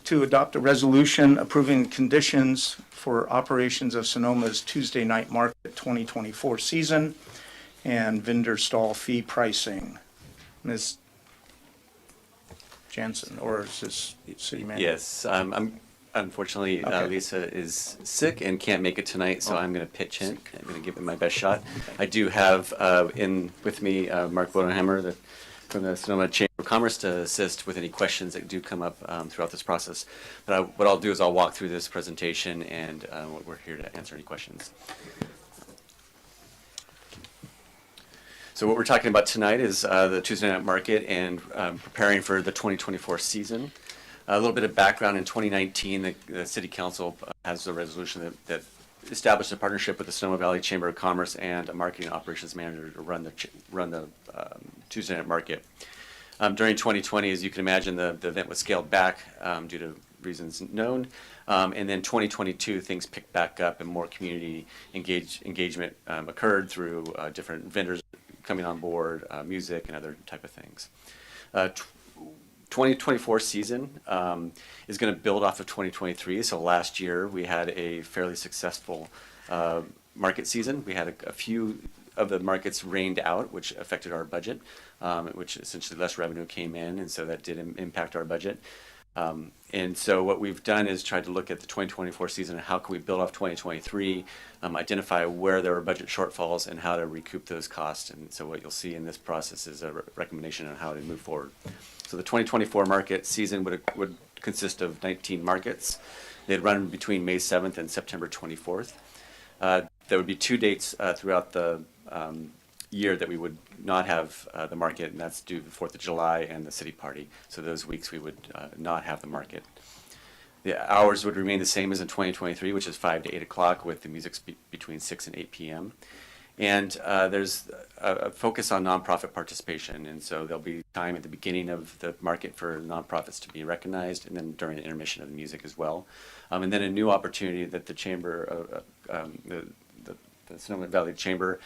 to adopt a resolution approving conditions for operations of Sonoma's Tuesday night market 2024 season and vendor stall fee pricing. Ms. Jansen, or is this city manager? Yes, unfortunately, Okay. Lisa is sick and can't make it tonight, so I'm going to pitch in. I'm going to give it my best shot. I do have with me Mark Bodenhammer from the Sonoma Chamber of Commerce to assist with any questions that do come up throughout this process. But what I'll do is I'll walk through this presentation, and we're here to answer any questions. So what we're talking about tonight is the Tuesday night market and preparing for the 2024 season. A little bit of background: in 2019, the City Council has a resolution that established a partnership with the Sonoma Valley Chamber of Commerce and a marketing operations manager to run the Tuesday night market. During 2020, as you can imagine, the event was scaled back due to reasons known. And then 2022, things picked back up and more community engagement occurred through different vendors coming on board, music and other type of things. 2024 season is going to build off of 2023. So last year we had a fairly successful market season. We had a few of the markets rained out, which affected our budget, which essentially less revenue came in, and so that did impact our budget. And so what we've done is tried to look at the 2024 season and how can we build off 2023, identify where there were budget shortfalls and how to recoup those costs. And so what you'll see in this process is a recommendation on how to move forward. So the 2024 market season would consist of 19 markets. They'd run between May 7th and September 24th. There would be 2 dates throughout the year that we would not have the market, and that's due to the 4th of July and the city party. So those weeks we would not have the market. The hours would remain the same as in 2023, which is 5 to 8 o'clock with the music between 6 and 8 p.m. And there's a focus on nonprofit participation, and so there'll be time at the beginning of the market for nonprofits to be recognized, and then during the intermission of the music as well. And then a new opportunity that the chamber, the Sonoma Valley Chamber,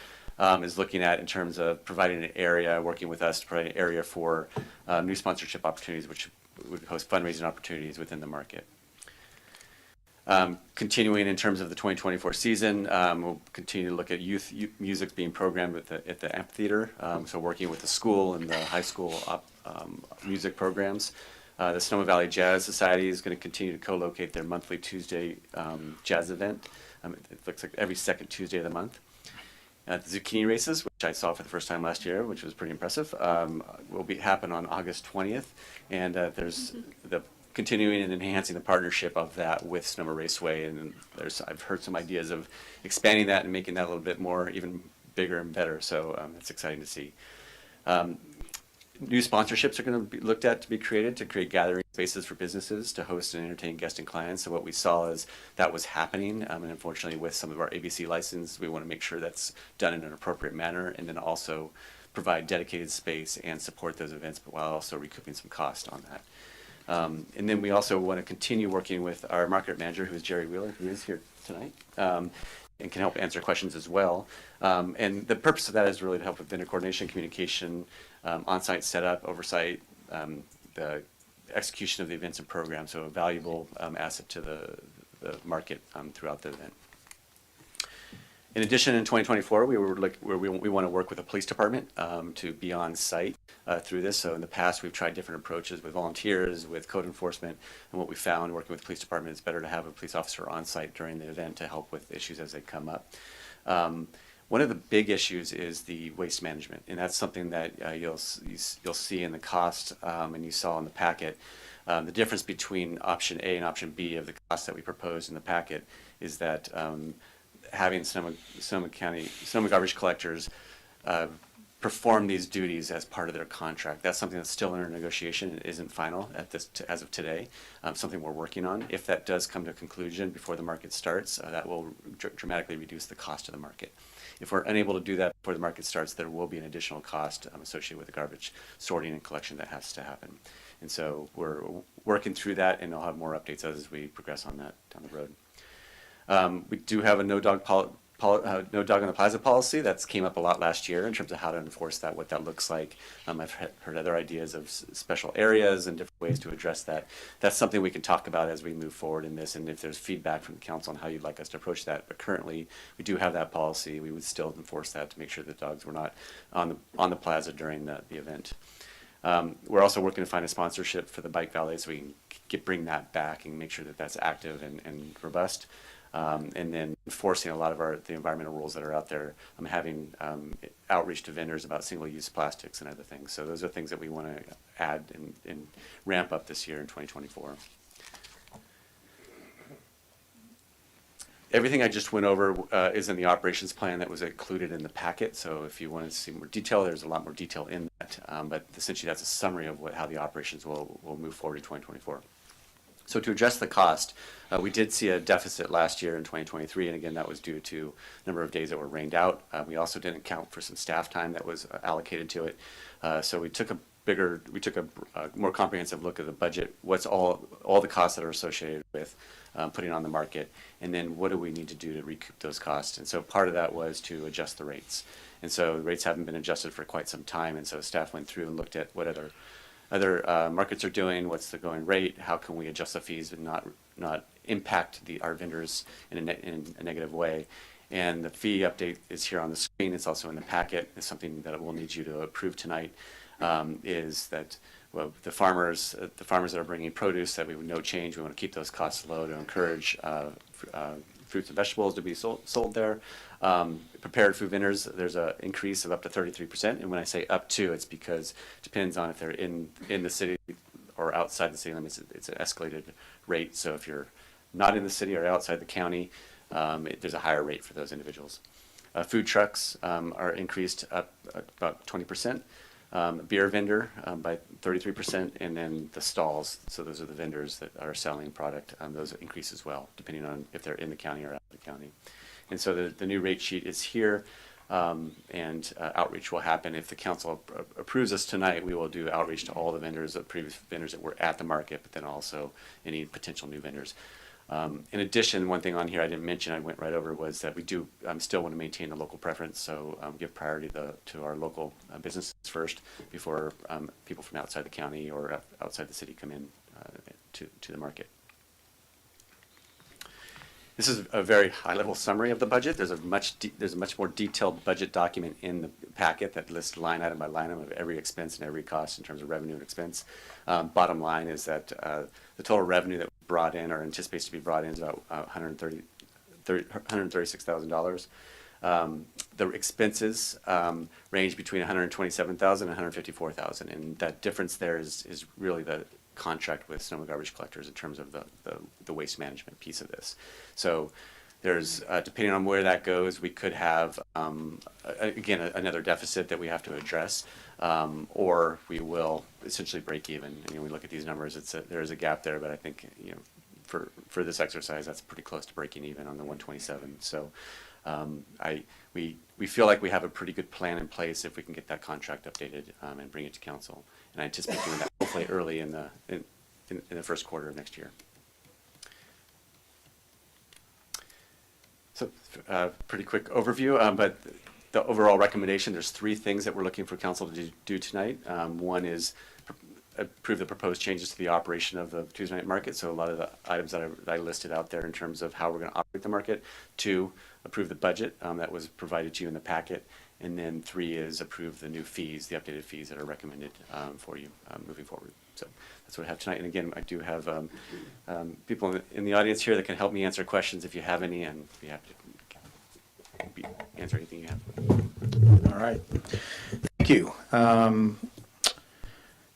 is looking at in terms of providing an area, working with us to provide an area for new sponsorship opportunities, which would host fundraising opportunities within the market. Continuing in terms of the 2024 season, we'll continue to look at youth music being programmed at the amphitheater, so working with the school and the high school music programs. The Sonoma Valley Jazz Society is going to continue to co-locate their monthly Tuesday jazz event. It looks like every second Tuesday of the month. The zucchini races, which I saw for the first time last year, which was pretty impressive, will happen on August 20th, and there's the continuing and enhancing the partnership of that with Sonoma Raceway, and I've heard some ideas of expanding that and making that a little bit more, even bigger and better. So it's exciting to see. New sponsorships are going to be looked at to be created to create gathering spaces for businesses to host and entertain guests and clients. So what we saw is that was happening, and unfortunately with some of our ABC license, we want to make sure that's done in an appropriate manner, and then also provide dedicated space and support those events, but while also recouping some cost on that. And then we also want to continue working with our market manager, who is Jerry Wheeler, who is here tonight, and can help answer questions as well. And the purpose of that is really to help with vendor coordination, communication, on-site setup, oversight, the execution of the events and programs, so a valuable asset to the market throughout the event. In addition, in 2024, we want to work with the police department to be on site through this. So in the past, we've tried different approaches with volunteers, with code enforcement, and what we found working with the police department is better to have a police officer on site during the event to help with issues as they come up. One of the big issues is the waste management, and that's something that you'll see in the cost, and you saw in the packet. The difference between option A and option B of the cost that we proposed in the packet is that having Sonoma garbage collectors perform these duties as part of their contract. That's something that's still under negotiation and isn't final as of today. Something we're working on. If that does come to a conclusion before the market starts, that will dramatically reduce the cost of the market. If we're unable to do that before the market starts, there will be an additional cost associated with the garbage sorting and collection that has to happen. And so we're working through that, and I'll have more updates as we progress on that down the road. We do have a no dog on the plaza policy that's came up a lot last year in terms of how to enforce that, what that looks like. I've heard other ideas of special areas and different ways to address that. That's something we can talk about as we move forward in this, and if there's feedback from the council on how you'd like us to approach that. But currently, we do have that policy. We would still enforce that to make sure that dogs were not on the plaza during the event. We're also working to find a sponsorship for the bike valet so we can bring that back and make sure that that's active and robust. And then enforcing a lot of the environmental rules that are out there. I'm having outreach to vendors about single-use plastics and other things. So those are things that we want to add and ramp up this year in 2024. Everything I just went over is in the operations plan that was included in the packet. So if you want to see more detail, there's a lot more detail in that. But essentially, that's a summary of how the operations will move forward in 2024. So to address the cost, we did see a deficit last year in 2023, and again, that was due to a number of days that were rained out. We also didn't account for some staff time that was allocated to it. So we took a more comprehensive look at the budget, what's all the costs that are associated with putting on the market, and then what do we need to do to recoup those costs. And so part of that was to adjust the rates. And so the rates haven't been adjusted for quite some time, and so staff went through and looked at what other markets are doing, what's the going rate, how can we adjust the fees and not impact our vendors in a negative way. And the fee update is here on the screen. It's also in the packet. It's something that we'll need you to approve tonight. Is that the farmers that are bringing produce, that we would no change. We want to keep those costs low to encourage fruits and vegetables to be sold there. Prepared food vendors, there's an increase of up to 33%. And when I say up to, it's because it depends on if they're in the city or outside the city limits. It's an escalated rate. So if you're not in the city or outside the county, there's a higher rate for those individuals. Food trucks are increased up about 20%. Beer vendor by 33%, and then the stalls, so those are the vendors that are selling product, those increase as well, depending on if they're in the county or out of the county. And so the new rate sheet is here, and outreach will happen. If the council approves us tonight, we will do outreach to all the vendors, the previous vendors that were at the market, but then also any potential new vendors. In addition, one thing on here I didn't mention, I went right over, was that we do still want to maintain a local preference, so give priority to our local businesses first before people from outside the county or outside the city come in to the market. This is a very high-level summary of the budget. There's a much more detailed budget document in the packet that lists line item by line item of every expense and every cost in terms of revenue and expense. Bottom line is that the total revenue that we brought in or anticipates to be brought in is about $136,000. The expenses range between $127,000 and $154,000, and that difference there is really the contract with Sonoma garbage collectors in terms of the waste management piece of this. So there's depending on where that goes, we could have again another deficit that we have to address, or we will essentially break even. We look at these numbers; there is a gap there, but I think for this exercise, that's pretty close to breaking even on the 127. So we feel like we have a pretty good plan in place if we can get that contract updated and bring it to council. And I anticipate doing that hopefully early in the first quarter of next year. So pretty quick overview, but the overall recommendation, there's 3 things that we're looking for council to do tonight. One is approve the proposed changes to the operation of the Tuesday night market. So a lot of the items that I listed out there in terms of how we're going to operate the market. 2, approve the budget that was provided to you in the packet. And then 3 is approve the new fees, the updated fees that are recommended for you moving forward. So that's what I have tonight. And again, I do have people in the audience here that can help me answer questions if you have any, and be happy to. answer anything you have. All right. Thank you.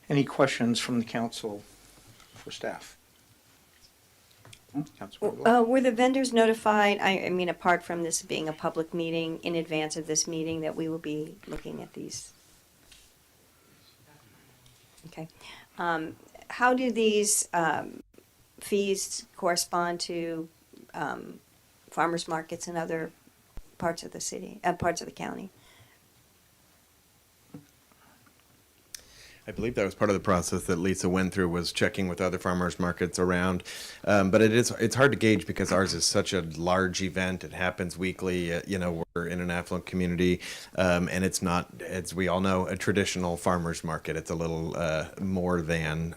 Any questions from the council for staff? Councilmember Lowe? Were the vendors notified, I mean, apart from this being a public meeting, in advance of this meeting, that we will be looking at these? Okay. How do these fees correspond to farmers markets and other parts of the city, parts of the county? I believe that was part of the process that Lisa went through, was checking with other farmers markets around. But it's hard to gauge because ours is such a large event. It happens weekly. We're in an affluent community, and it's not, as we all know, a traditional farmers market. It's a little more than.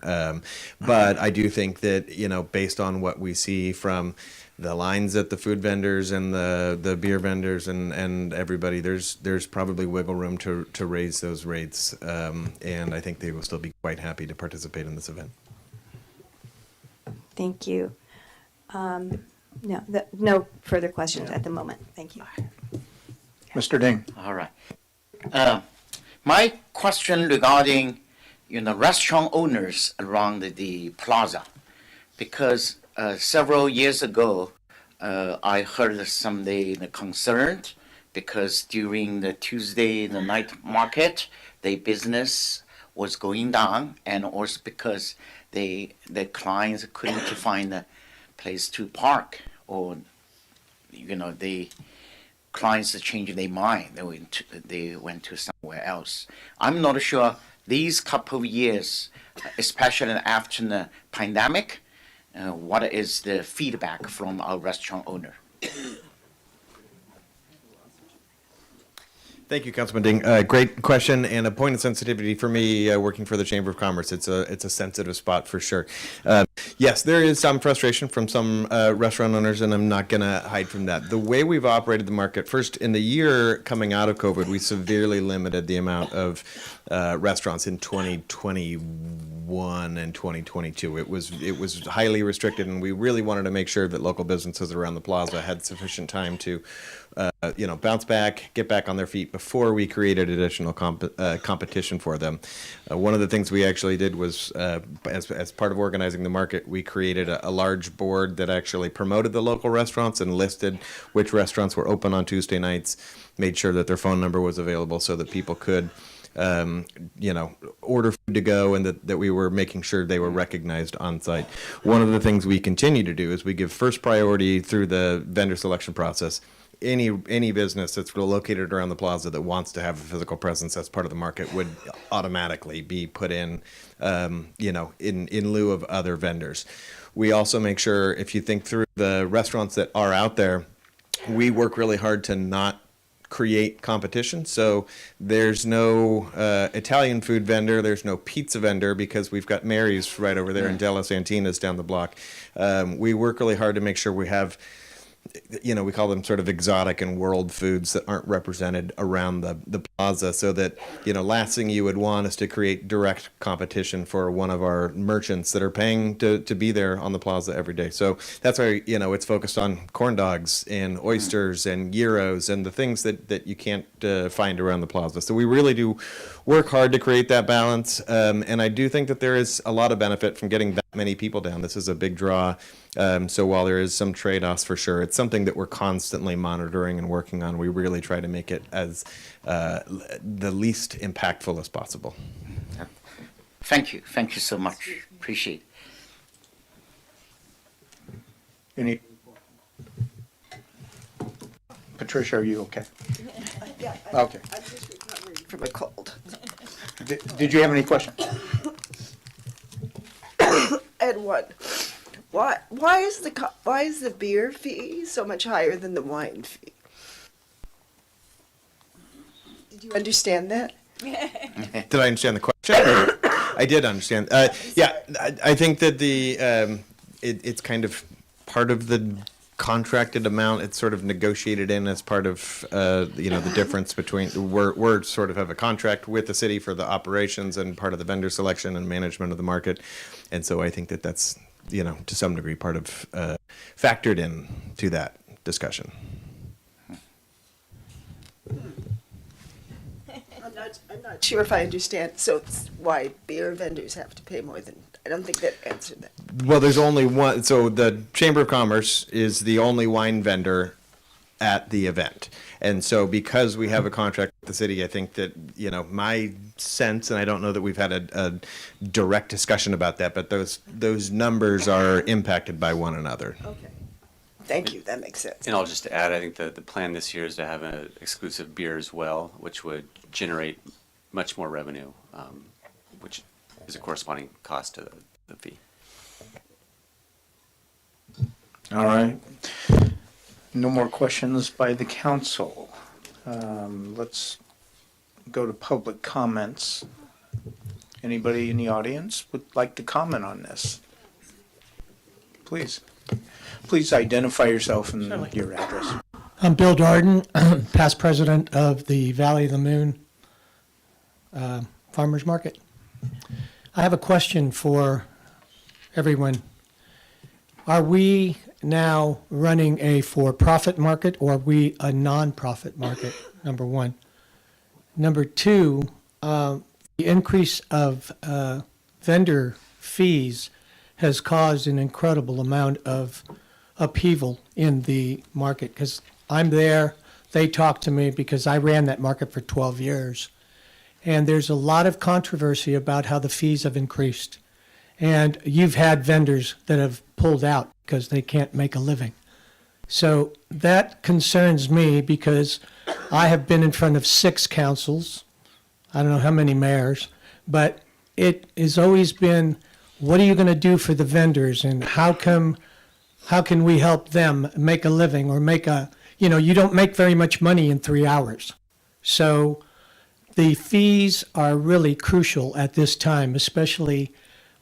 But I do think that, based on what we see from the lines at the food vendors and the beer vendors and everybody, there's probably wiggle room to raise those rates, and I think they will still be quite happy to participate in this event. Thank you. No further questions at the moment. Thank you. Mr. Ding. All right. My question regarding, restaurant owners around the plaza, because several years ago, I heard somebody concerned because during the Tuesday the night market, their business was going down, and also because the clients couldn't find a place to park, or the clients changed their mind. They went to somewhere else. I'm not sure these couple of years, especially after the pandemic, what is the feedback from our restaurant owner? Thank you, Councilman Ding. Great question, and a point of sensitivity for me working for the Chamber of Commerce. It's a sensitive spot for sure. Yes, there is some frustration from some restaurant owners, and I'm not going to hide from that. The way we've operated the market, first, in the year coming out of COVID, we severely limited the amount of restaurants in 2021 and 2022. It was highly restricted, and we really wanted to make sure that local businesses around the plaza had sufficient time to bounce back, get back on their feet before we created additional competition for them. One of the things we actually did was, as part of organizing the market, we created a large board that actually promoted the local restaurants and listed which restaurants were open on Tuesday nights, made sure that their phone number was available so that people could order food to go, and that we were making sure they were recognized on site. One of the things we continue to do is we give first priority through the vendor selection process. Any business that's located around the plaza that wants to have a physical presence as part of the market would automatically be put in lieu of other vendors. We also make sure, if you think through the restaurants that are out there, we work really hard to not create competition. So there's no Italian food vendor, there's no pizza vendor, because we've got Mary's right over there and Della Santina's down the block. We work really hard to make sure we have, we call them sort of exotic and world foods that aren't represented around the plaza, so that, last thing you would want is to create direct competition for one of our merchants that are paying to be there on the plaza every day. So that's why, it's focused on corn dogs and oysters and gyros and the things that you can't find around the plaza. So we really do work hard to create that balance. And I do think that there is a lot of benefit from getting that many people down. This is a big draw. So while there is some trade-offs for sure, it's something that we're constantly monitoring and working on. We really try to make it as the least impactful as possible. Thank you so much. Appreciate it. Patricia, are you okay? Yeah. Okay. I'm just recovering from a cold. Did you have any questions? And what? Why is the beer fee so much higher than the wine fee? Did you understand that? Did I understand the question? I did understand. Yeah, I think that it's kind of part of the contracted amount. It's sort of negotiated in as part of the difference between we're sort of have a contract with the city for the operations and part of the vendor selection and management of the market, and so I think that's to some degree part of factored in to that discussion. I'm not sure if I understand, so it's why beer vendors have to pay more than, I don't think that answered that. Well, there's only one, so the Chamber of Commerce is the only wine vendor at the event. And so because we have a contract with the city, I think that, my sense, and I don't know that we've had a direct discussion about that, but those numbers are impacted by one another. Okay. Thank you, that makes sense. And I'll just add, I think the plan this year is to have an exclusive beer as well, which would generate much more revenue, which is a corresponding cost to the fee. All right. No more questions by the council. Let's go to public comments. Anybody in the audience would like to comment on this? Please. Please identify yourself and your address. I'm Bill Darden, past president of the Valley of the Moon Farmers Market. I have a question for everyone. Are we now running a for-profit market, or are we a non-profit market, number one? Number two, the increase of vendor fees has caused an incredible amount of upheaval in the market, because I'm there, they talk to me because I ran that market for 12 years. And there's a lot of controversy about how the fees have increased. And you've had vendors that have pulled out because they can't make a living. So that concerns me, because I have been in front of 6 councils, I don't know how many mayors, but it has always been, what are you going to do for the vendors, and how can we help them make a living, or you don't make very much money in 3 hours. So the fees are really crucial at this time, especially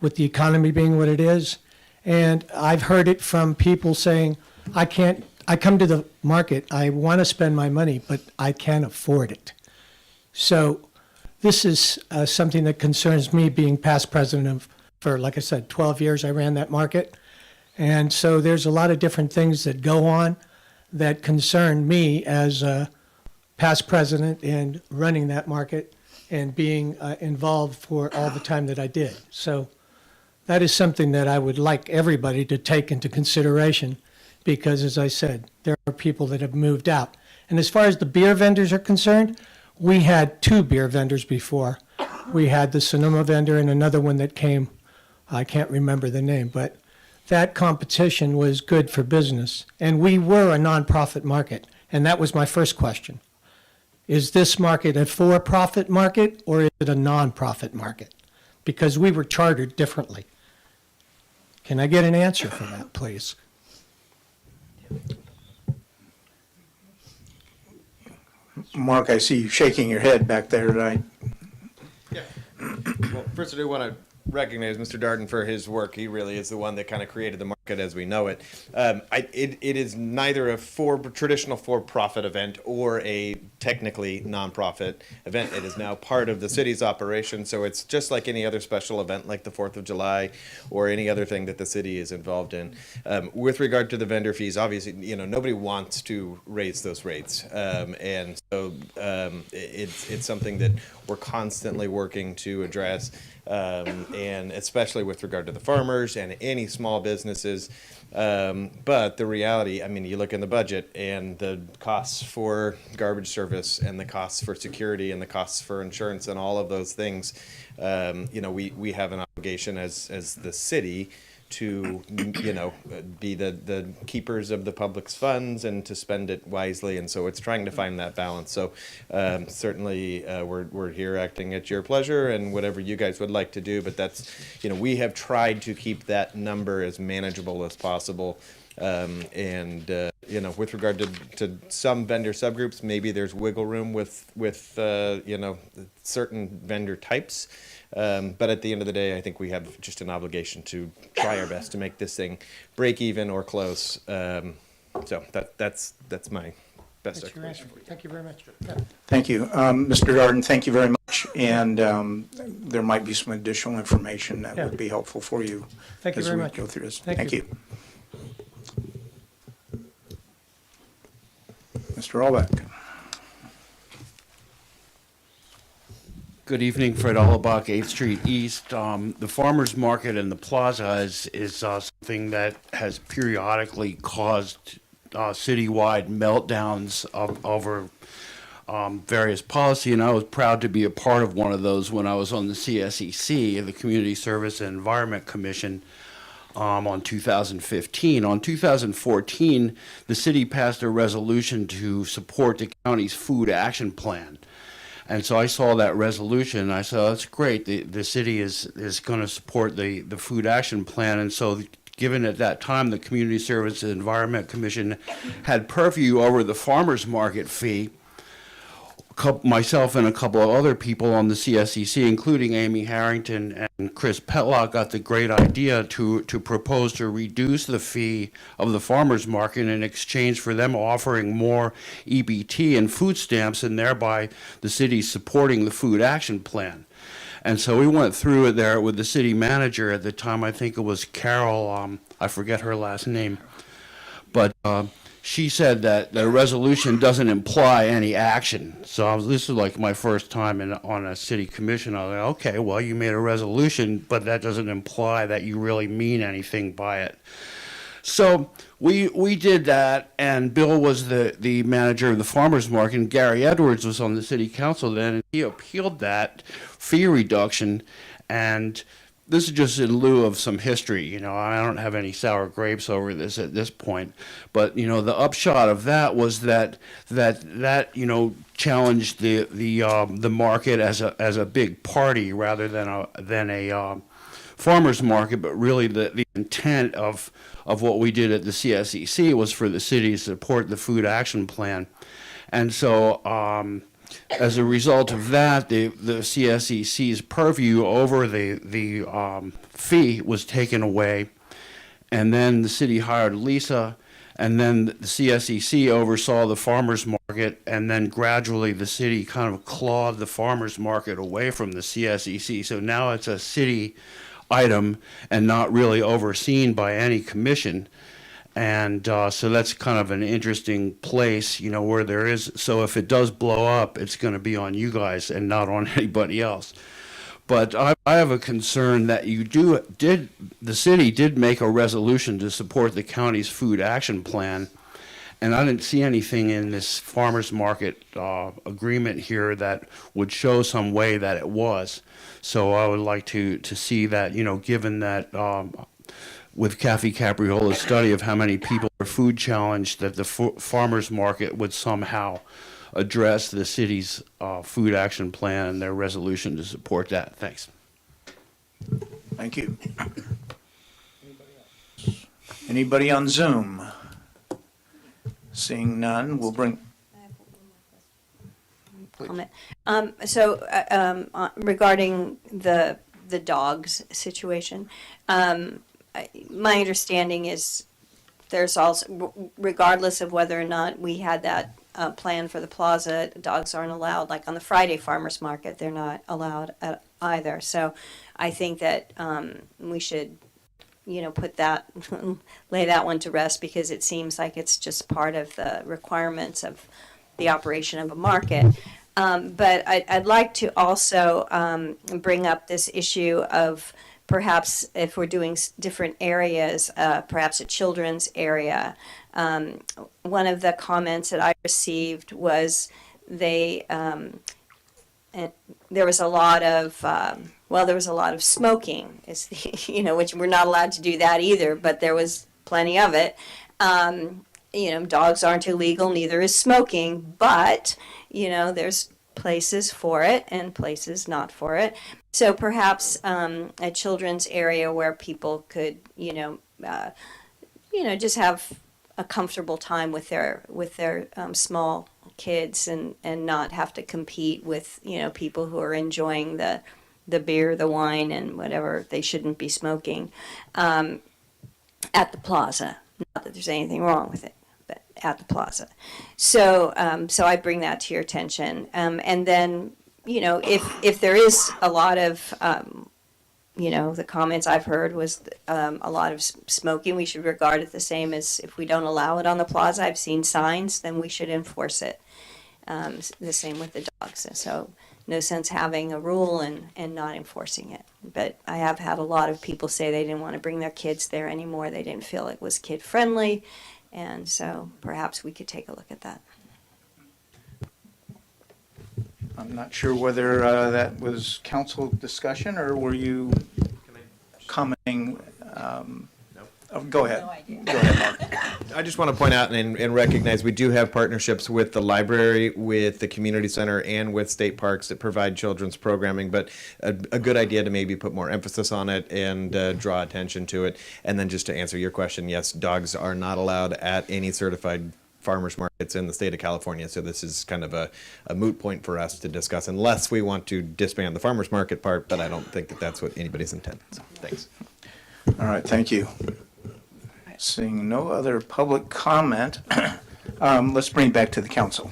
with the economy being what it is. And I've heard it from people saying, I come to the market, I want to spend my money, but I can't afford it. So this is something that concerns me, being past president for, like I said, 12 years I ran that market. And so there's a lot of different things that go on that concern me as a past president in running that market and being involved for all the time that I did. So that is something that I would like everybody to take into consideration, because, as I said, there are people that have moved out. And as far as the beer vendors are concerned, we had 2 beer vendors before. We had the Sonoma vendor and another one that came, I can't remember the name, but that competition was good for business. And we were a nonprofit market. And that was my first question. Is this market a for-profit market, or is it a nonprofit market? Because we were chartered differently. Can I get an answer for that, please? Mark, I see you shaking your head back there, right? Yeah. Well, first I do want to recognize Mr. Darden for his work. He really is the one that kind of created the market as we know it. It is neither a traditional for-profit event or a technically nonprofit event. It is now part of the city's operation, so it's just like any other special event, like the 4th of July or any other thing that the city is involved in. With regard to the vendor fees, obviously, nobody wants to raise those rates, and so it's something that we're constantly working to address. And especially with regard to the farmers and any small businesses. But the reality, you look in the budget, and the costs for garbage service and the costs for security and the costs for insurance and all of those things, we have an obligation as the city to, be the keepers of the public's funds and to spend it wisely. And so it's trying to find that balance. So certainly we're here acting at your pleasure and whatever you guys would like to do. But that's, we have tried to keep that number as manageable as possible. With regard to some vendor subgroups, maybe there's wiggle room with certain vendor types. But at the end of the day, I think we have just an obligation to try our best to make this thing break even or close. So that's my best explanation for you. Thank you very much. Thank you. Mr. Darden, thank you very much. And there might be some additional information that would be helpful for you Thank you as very we much. go through this. Thank you. Mr. Allbeck. Good evening, Fred Ullabach, 8th Street East. The farmer's market and the plaza is something that has periodically caused citywide meltdowns over various policy, and I was proud to be a part of one of those when I was on the CSEC, the Community Service and Environment Commission, on 2015. On 2014, the city passed a resolution to support the county's food action plan. And so I saw that resolution, and I said, oh, that's great. The city is going to support the food action plan. And so given at that time the Community Service and Environment Commission had purview over the farmer's market fee, myself and a couple of other people on the CSEC, including Amy Harrington and Chris Petlock, got the great idea to propose to reduce the fee of the farmers market in exchange for them offering more EBT and food stamps, and thereby the city supporting the food action plan. And so we went through it there with the city manager at the time. I think it was Carol, I forget her last name, but she said that the resolution doesn't imply any action. So this was like my first time on a city commission. I was like, okay, well, you made a resolution, but that doesn't imply that you really mean anything by it. So we did that, and Bill was the manager of the farmers market, and Gary Edwards was on the city council then, and he appealed that fee reduction. And this is just in lieu of some history. You know, I don't have any sour grapes over this at this point, but you know, the upshot of that was that you know, challenged the market as a big party rather than a farmers market. But really, the intent of what we did at the CSEC was for the city to support the food action plan, and so. As a result of that, the CSEC's purview over the fee was taken away, and then the city hired Lisa, and then the CSEC oversaw the farmers market, and then gradually the city kind of clawed the farmers market away from the CSEC. So now it's a city item and not really overseen by any commission. And so that's kind of an interesting place, you know, where there is. So if it does blow up, it's going to be on you guys and not on anybody else. But I have a concern that the city did make a resolution to support the county's food action plan. And I didn't see anything in this farmers market agreement here that would show some way that it was. So I would like to see that, you know, given that with Kathy Capriola's study of how many people are food challenged, that the farmers market would somehow address the city's food action plan and their resolution to support that. Thanks. Thank you. Anybody on Zoom? Seeing none, we'll bring. Comment. Regarding the dogs situation, my understanding is there's also, regardless of whether or not we had that plan for the plaza, dogs aren't allowed. Like on the Friday farmers market, they're not allowed either. So I think that we should, you know, put that, lay that one to rest, because it seems like it's just part of the requirements of the operation of a market. But I'd like to also bring up this issue of perhaps if we're doing different areas, perhaps a children's area. One of the comments that I received was there was a lot of smoking, you know, which we're not allowed to do that either, but there was plenty of it. You know, dogs aren't illegal, neither is smoking, but, you know, there's places for it and places not for it. So perhaps a children's area where people could, just have a comfortable time with their small kids and not have to compete with, you know, people who are enjoying the beer, the wine, and whatever they shouldn't be smoking at the plaza. Not that there's anything wrong with it, but at the plaza. So I bring that to your attention. And then, you know, if there is a lot of, the comments I've heard was a lot of smoking, we should regard it the same as if we don't allow it on the plaza. I've seen signs, then we should enforce it. The same with the dogs. So no sense having a rule and not enforcing it. But I have had a lot of people say they didn't want to bring their kids there anymore. They didn't feel it was kid-friendly, and so perhaps we could take a look at that. I'm not sure whether that was council discussion, or were you commenting? Oh, go ahead. Go ahead, Mark. I just want to point out and recognize we do have partnerships with the library, with the community center, and with state parks that provide children's programming, but a good idea to maybe put more emphasis on it and draw attention to it. And then just to answer your question, yes, dogs are not allowed at any certified farmers markets in the state of California, so this is kind of a moot point for us to discuss unless we want to disband the farmers market part, but I don't think that that's what anybody's intent. So, thanks. All right, thank you. Seeing no other public comment, let's bring it back to the council.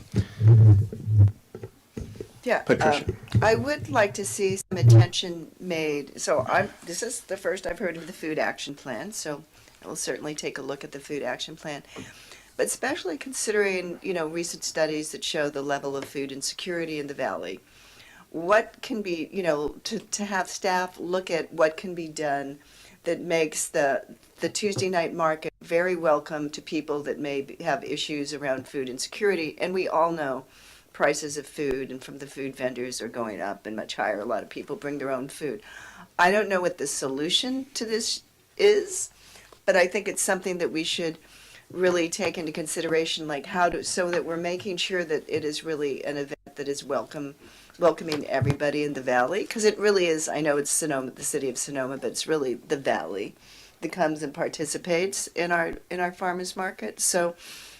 Yeah, Patricia. I would like to see some attention made. So this is the first I've heard of the food action plan, so I will certainly take a look at the food action plan. But especially considering, recent studies that show the level of food insecurity in the valley, what can be, to have staff look at what can be done that makes the Tuesday night market very welcome to people that may have issues around food insecurity. And we all know prices of food and from the food vendors are going up and much higher. A lot of people bring their own food. I don't know what the solution to this is, but I think it's something that we should really take into consideration, like so that we're making sure that it is really an event that is welcoming everybody in the valley, because it really is. I know it's Sonoma, the city of Sonoma, but it's really the valley that comes and participates in our farmers market. So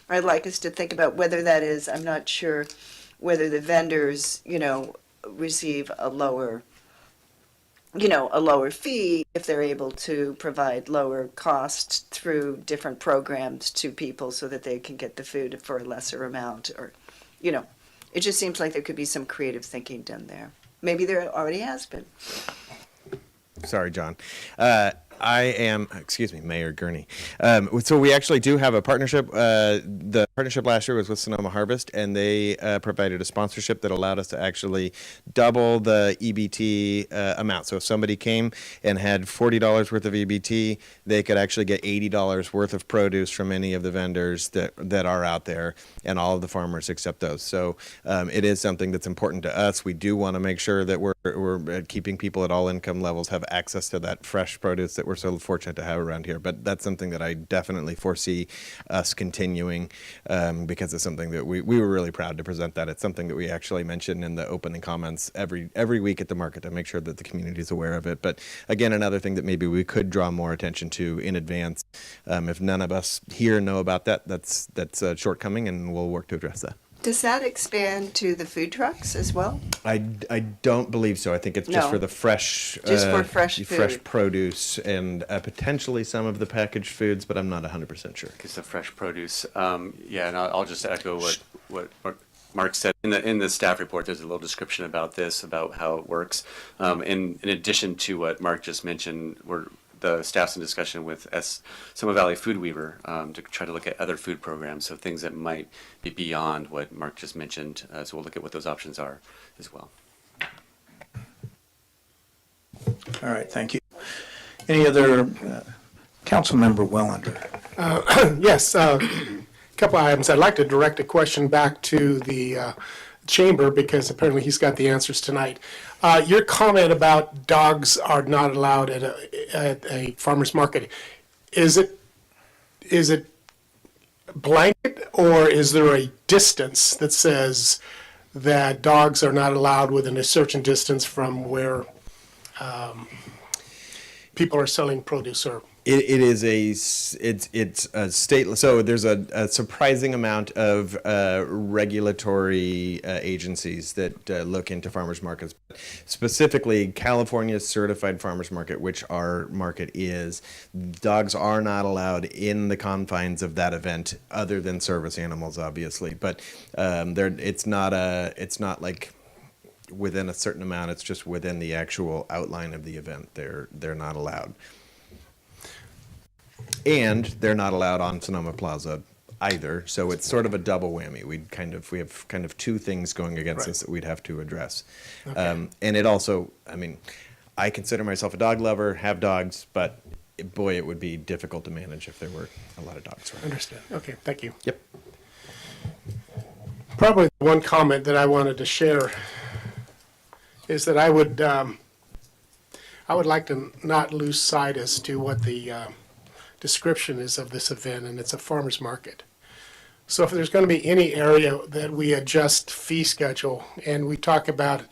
I'd like us to think about whether that is. I'm not sure whether the vendors, receive a lower fee if they're able to provide lower costs through different programs to people so that they can get the food for a lesser amount, or, it just seems like there could be some creative thinking done there. Maybe there already has been. Sorry, John. Mayor Gurney. So we actually do have a partnership. The partnership last year was with Sonoma Harvest, and they provided a sponsorship that allowed us to actually double the EBT amount. So if somebody came and had $40 worth of EBT, they could actually get $80 worth of produce from any of the vendors that are out there, and all of the farmers accept those. So it is something that's important to us. We do want to make sure that we're keeping people at all income levels have access to that fresh produce that we're so fortunate to have around here. But that's something that I definitely foresee us continuing because it's something that we were really proud to present that. It's something that we actually mentioned in the opening comments every week at the market to make sure that the community is aware of it. But again, another thing that maybe we could draw more attention to in advance. If none of us here know about that, that's a shortcoming, and we'll work to address that. Does that expand to the food trucks as well? I don't believe so. I think it's just for the fresh, for fresh food. Produce and potentially some of the packaged foods, but I'm not 100% sure. Because the fresh produce, and I'll just echo what Mark said. In the staff report, there's a little description about this, about how it works. In addition to what Mark just mentioned, the staff's in discussion with Sonoma Valley Food Weaver to try to look at other food programs, so things that might be beyond what Mark just mentioned. So we'll look at what those options are as well. All right, thank you. Any other council member Wellander? Yes, a couple of items. I'd like to direct a question back to the chamber because apparently he's got the answers tonight. Your comment about dogs are not allowed at a farmer's market, is it blanket, or is there a distance that says that dogs are not allowed within a certain distance from where people are selling produce? Or It's a state. So there's a surprising amount of regulatory agencies that look into farmers markets. Specifically, California's certified farmers market, which our market is, dogs are not allowed in the confines of that event, other than service animals, obviously. But it's not like within a certain amount. It's just within the actual outline of the event. They're not allowed. And they're not allowed on Sonoma Plaza either. So it's sort of a double whammy. We have kind of two things going against Right. us that we'd have to address. Okay. And it also, I mean, I consider myself a dog lover, have dogs, but boy, it would be difficult to manage if there were a lot of dogs around. Understood. Okay, thank you. Yep. Probably the one comment that I wanted to share is that I would like to not lose sight as to what the description is of this event, and it's a farmer's market. So if there's going to be any area that we adjust fee schedule, and we talk about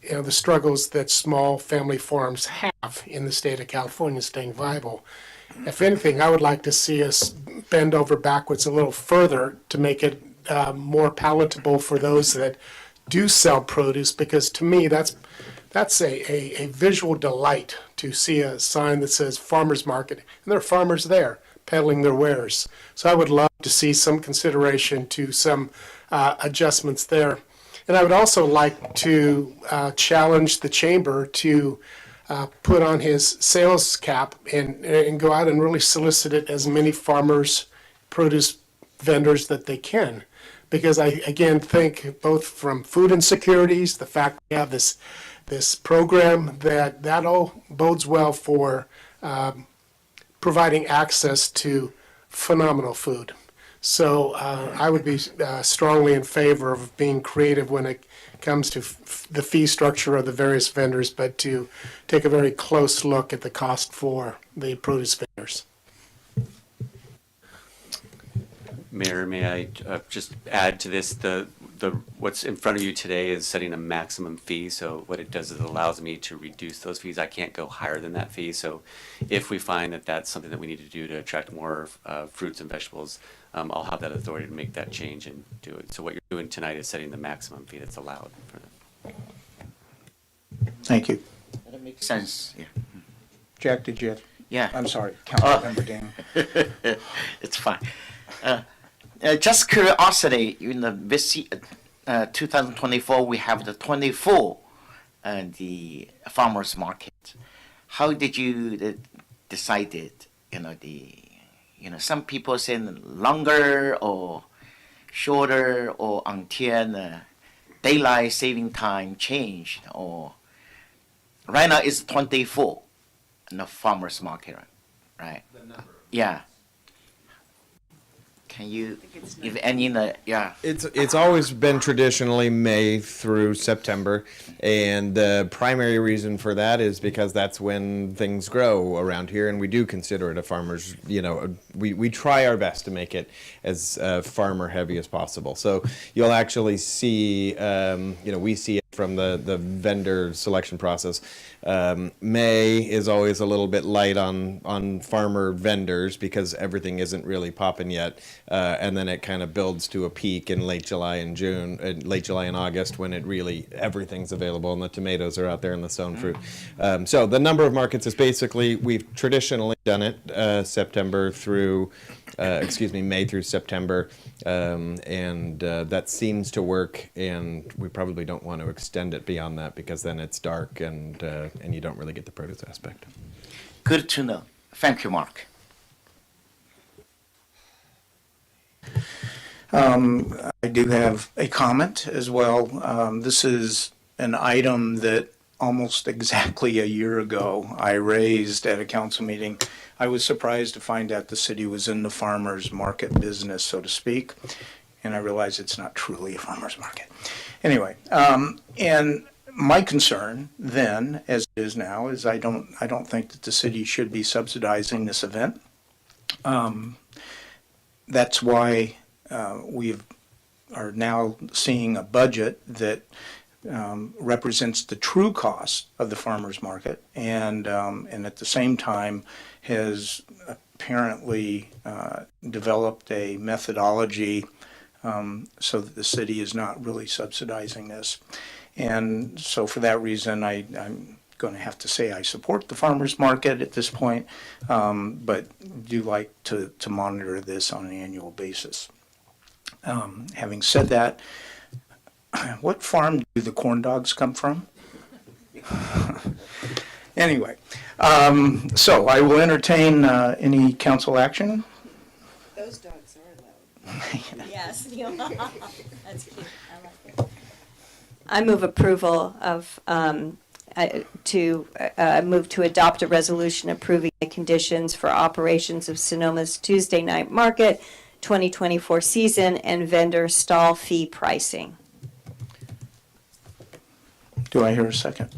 the struggles that small family farms have in the state of California staying viable, if anything, I would like to see us bend over backwards a little further to make it more palatable for those that do sell produce, because to me, that's a visual delight to see a sign that says farmer's market, and there are farmers there peddling their wares. So I would love to see some consideration to some adjustments there. And I would also like to challenge the chamber to put on his sales cap and go out and really solicit it as many farmers, produce vendors that they can. Because I, again, think both from food insecurities, the fact we have this program, that all bodes well for providing access to phenomenal food. So I would be strongly in favor of being creative when it comes to the fee structure of the various vendors, but to take a very close look at the cost for the produce vendors. Mayor, may I just add to this? The what's in front of you today is setting a maximum fee. So what it does is it allows me to reduce those fees. I can't go higher than that fee. So if we find that that's something that we need to do to attract more fruits and vegetables, I'll have that authority to make that change and do it. So what you're doing tonight is setting the maximum fee that's allowed for them. Thank you. That makes sense. Yeah. Jack, did you have? Yeah. I'm sorry, Councilmember Dan. It's fine. Just curiosity, in the 2024, we have the 24 the farmers market. How did you decide it? Some people say longer or shorter, or until daylight saving time changed, or right now it's 24 in the farmers market, right? The number. Yeah. Can you, if any, yeah. It's always been traditionally May through September, and the primary reason for that is because that's when things grow around here, and we do consider it a farmer's. We try our best to make it as farmer heavy as possible. So you'll actually see, we see it from the vendor selection process. May is always a little bit light on farmer vendors because everything isn't really popping yet. And then it kind of builds to a peak in late July and August when everything's available and the tomatoes are out there and the stone fruit. So the number of markets is basically, we've traditionally done it May through September, and that seems to work, and we probably don't want to extend it beyond that because then it's dark and you don't really get the produce aspect. Good to know. Thank you, Mark. I do have a comment as well. This is an item that almost exactly a year ago I raised at a council meeting. I was surprised to find out the city was in the farmers market business, so to speak, and I realized it's not truly a farmers market. Anyway, and my concern then, as it is now, is I don't think that the city should be subsidizing this event. That's why we are now seeing a budget that represents the true cost of the farmers market, and at the same time has apparently developed a methodology so that the city is not really subsidizing this. And so for that reason, I'm going to have to say I support the farmers market at this point, but do like to monitor this on an annual basis. Having said that, what farm do the corn dogs come from? Anyway, so I will entertain any council action. Those dogs are loud. Yes. That's cute. I like it. I move approval of, move to adopt a resolution approving the conditions for operations of Sonoma's Tuesday Night Market 2024 season and vendor stall fee pricing. Do I hear a second?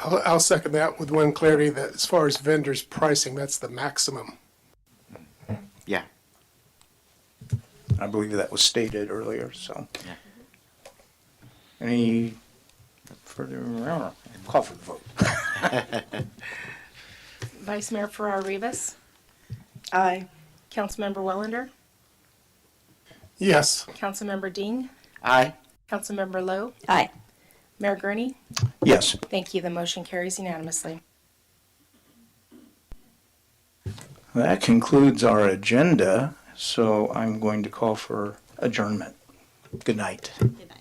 I'll second that with one clarity that as far as vendors pricing, that's the maximum. Yeah. I believe that was stated earlier, so. Yeah. Any further, call for the vote. Vice Mayor Farrar-Rivas, Aye. Councilmember Wellander, Yes. Councilmember Dean, Aye. Councilmember Lowe, Aye. Mayor Gurney. Yes. Thank you. The motion carries unanimously. That concludes our agenda, so I'm going to call for adjournment. Good night. Good night.